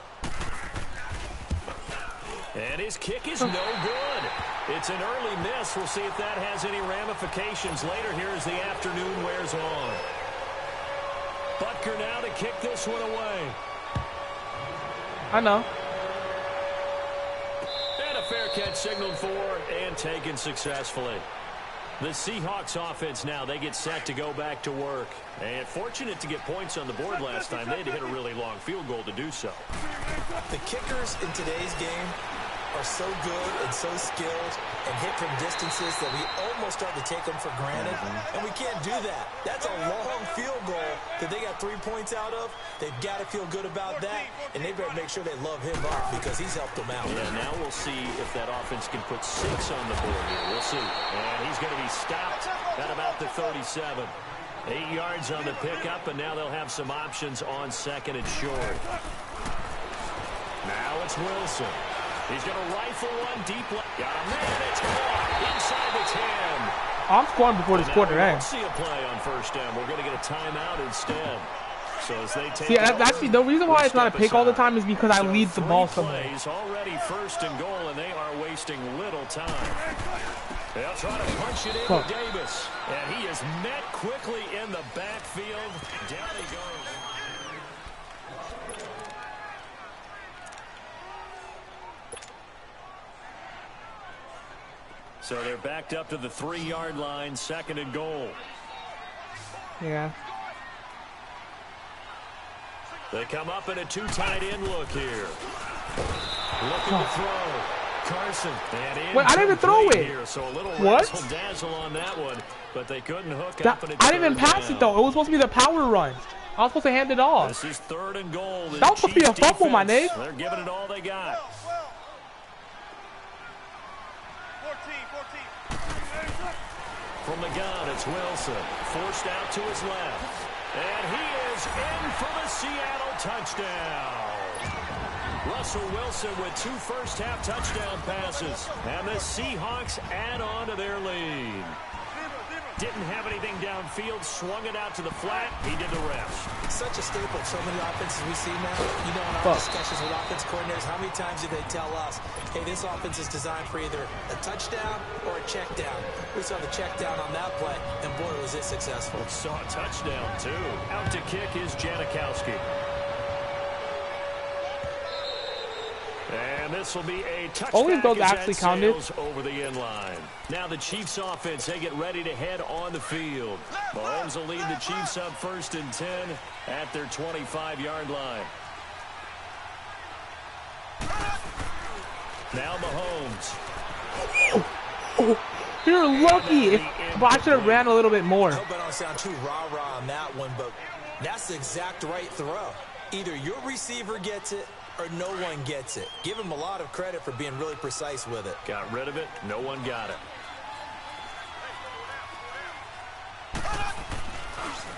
And his kick is no good. It's an early miss. We'll see if that has any ramifications later here as the afternoon wears on. Butker now to kick this one away. I know. And a fair catch signaled for and taken successfully. The Seahawks offense now, they get set to go back to work. And fortunate to get points on the board last time. They had to hit a really long field goal to do so. The kickers in today's game are so good and so skilled and hit from distances that we almost start to take them for granted. And we can't do that. That's a long field goal that they got 3 points out of. They've got to feel good about that, and they better make sure they love him up because he's helped them out. Yeah, now we'll see if that offense can put 6 on the board here. We'll see. And he's going to be stopped at about the 37. 8 yards on the pickup, and now they'll have some options on 2nd and short. Now it's Wilson. He's going to rifle one deep left. Got a man. It's caught inside the 10. I'm scoring before this quarter ends. See a play on 1st down. We're going to get a timeout instead. So as they take actually, the reason why it's not a pick all the time is because I lead the ball somewhere. Plays already 1st and goal, and they are wasting little time. They'll try to punch it into Davis. And he is met quickly in the backfield. Down he goes. So they're backed up to the 3-yard line, 2nd and goal. Yeah. They come up in a 2 tight end look here. Looking to throw. Carson. Wait, I didn't even throw it. Here, so a little what? Dazzle on that one, but they couldn't hook up. I didn't even pass it though. It was supposed to be the power run. I was supposed to hand it off. This is 3rd and goal. That was supposed to be a fumble, my nigga. They're giving it all they got. 14. From the gun, it's Wilson. Forced out to his left. And he is in for the Seattle touchdown. Russell Wilson with 2 first-half touchdown passes. And the Seahawks add on to their lead. Didn't have anything downfield, swung it out to the flat. He did the rest. Such a staple of so many offenses we see now. You know, in our discussions with offense coordinators, how many times do they tell us, hey, this offense is designed for either a touchdown or a check down. We saw the check down on that play, and boy, was it successful. We saw a touchdown, too. Out to kick is Janikowski. And this will be a touchback those actually counted over the end line. Now the Chiefs offense, they get ready to head on the field. Mahomes will lead the Chiefs up 1st and 10 at their 25-yard line. Now Mahomes. You're lucky. But I should have ran a little bit more. I hope I don't sound too rah-rah on that one, but that's the exact right throw. Either your receiver gets it or no one gets it. Give him a lot of credit for being really precise with it. Got rid of it. No one got it.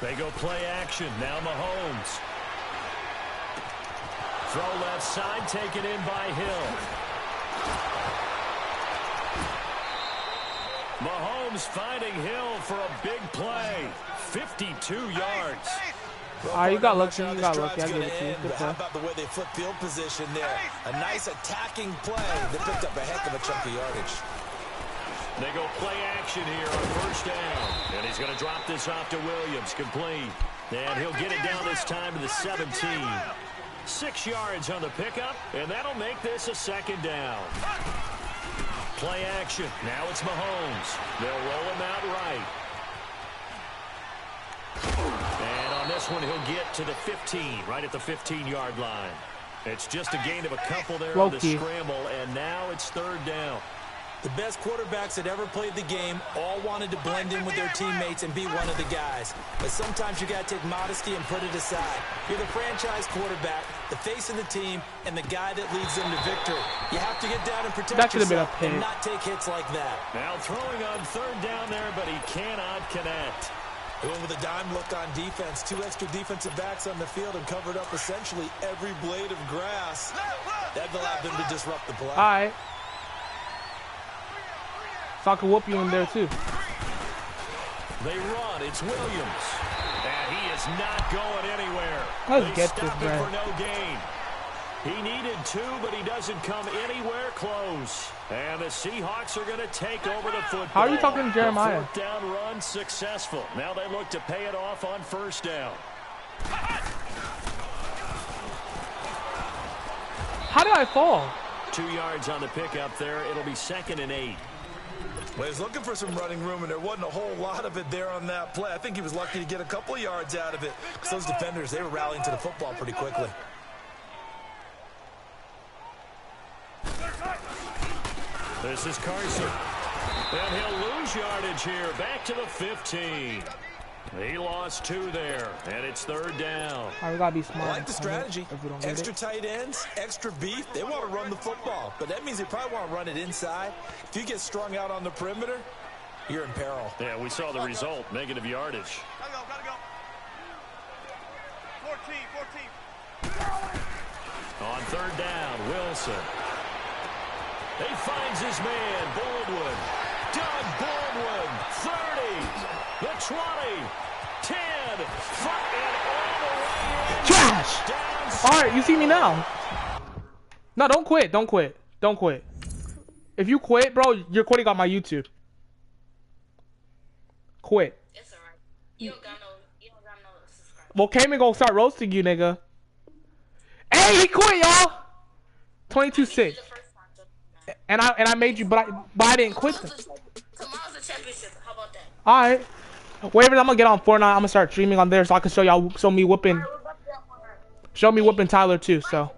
They go play action. Now Mahomes. Throw left side, taken in by Hill. Mahomes finding Hill for a big play. 52 yards. You got lucky. You got lucky. I give it to you. Good play. How about the way they flip field position there? A nice attacking play that picked up a heck of a chunk of yardage. They go play action here on 1st down. And he's going to drop this off to Williams. Complete. And he'll get it down this time to the 17. 6 yards on the pickup. And that'll make this a 2nd down. Play action. Now it's Mahomes. They'll roll him out right. And on this one, he'll get to the 15, right at the 15-yard line. It's just a gain of a couple there on the scramble, and now it's 3rd down. The best quarterbacks that ever played the game all wanted to blend in with their teammates and be one of the guys. But sometimes you got to take modesty and put it aside. You're the franchise quarterback, the face of the team, and the guy that leads them to victory. You have to get down and protect yourself and not take hits like that. Now throwing on third down there, but he cannot connect. Going with a dime look on defense. 2 extra defensive backs on the field and covered up essentially every blade of grass. That allowed them to disrupt the play. All right. So I can whoop you in there too. They run. It's Williams. And he is not going anywhere. Let's get this, him for no gain. He needed 2, but he doesn't come anywhere close. And the Seahawks are going to take over the football. How are you talking to Jeremiah? The 4th down run successful. Now they look to pay it off on 1st down. How did I fall? 2 yards on the pickup there. It'll be 2nd and 8. Well, he's looking for some running room, and there wasn't a whole lot of it there on that play. I think he was lucky to get a couple of yards out of it. Because those defenders, they were rallying to the football pretty quickly. This is Carson. And he'll lose yardage here. Back to the 15. He lost 2 there, and it's 3rd down. We gotta be smart. I like the strategy. Extra tight ends, extra beef. They want to run the football, but that means they probably want to run it inside. If you get strung out on the perimeter, you're in peril. Yeah, we saw the result, negative yardage. Gotta go. 14. On 3rd down, Wilson. He finds his man, Baldwin. Doug Baldwin, 30. The 20, 10, 5, and all the way in. Trash! Alright, you see me now. No, don't quit. Don't quit. Don't quit. If you quit, bro, you're quitting on my YouTube. Quit. It's alright. You don't got no subscribers. Well, Cayman gonna start roasting you, nigga. Hey, he quit, y'all! 22-6. And I made you, but I didn't quit them. Tomorrow's the championship. How about that? Alright. Wait, I'm gonna get on Fortnite. I'm gonna start streaming on there so I can show me whooping. Show me whooping Tyler too, so.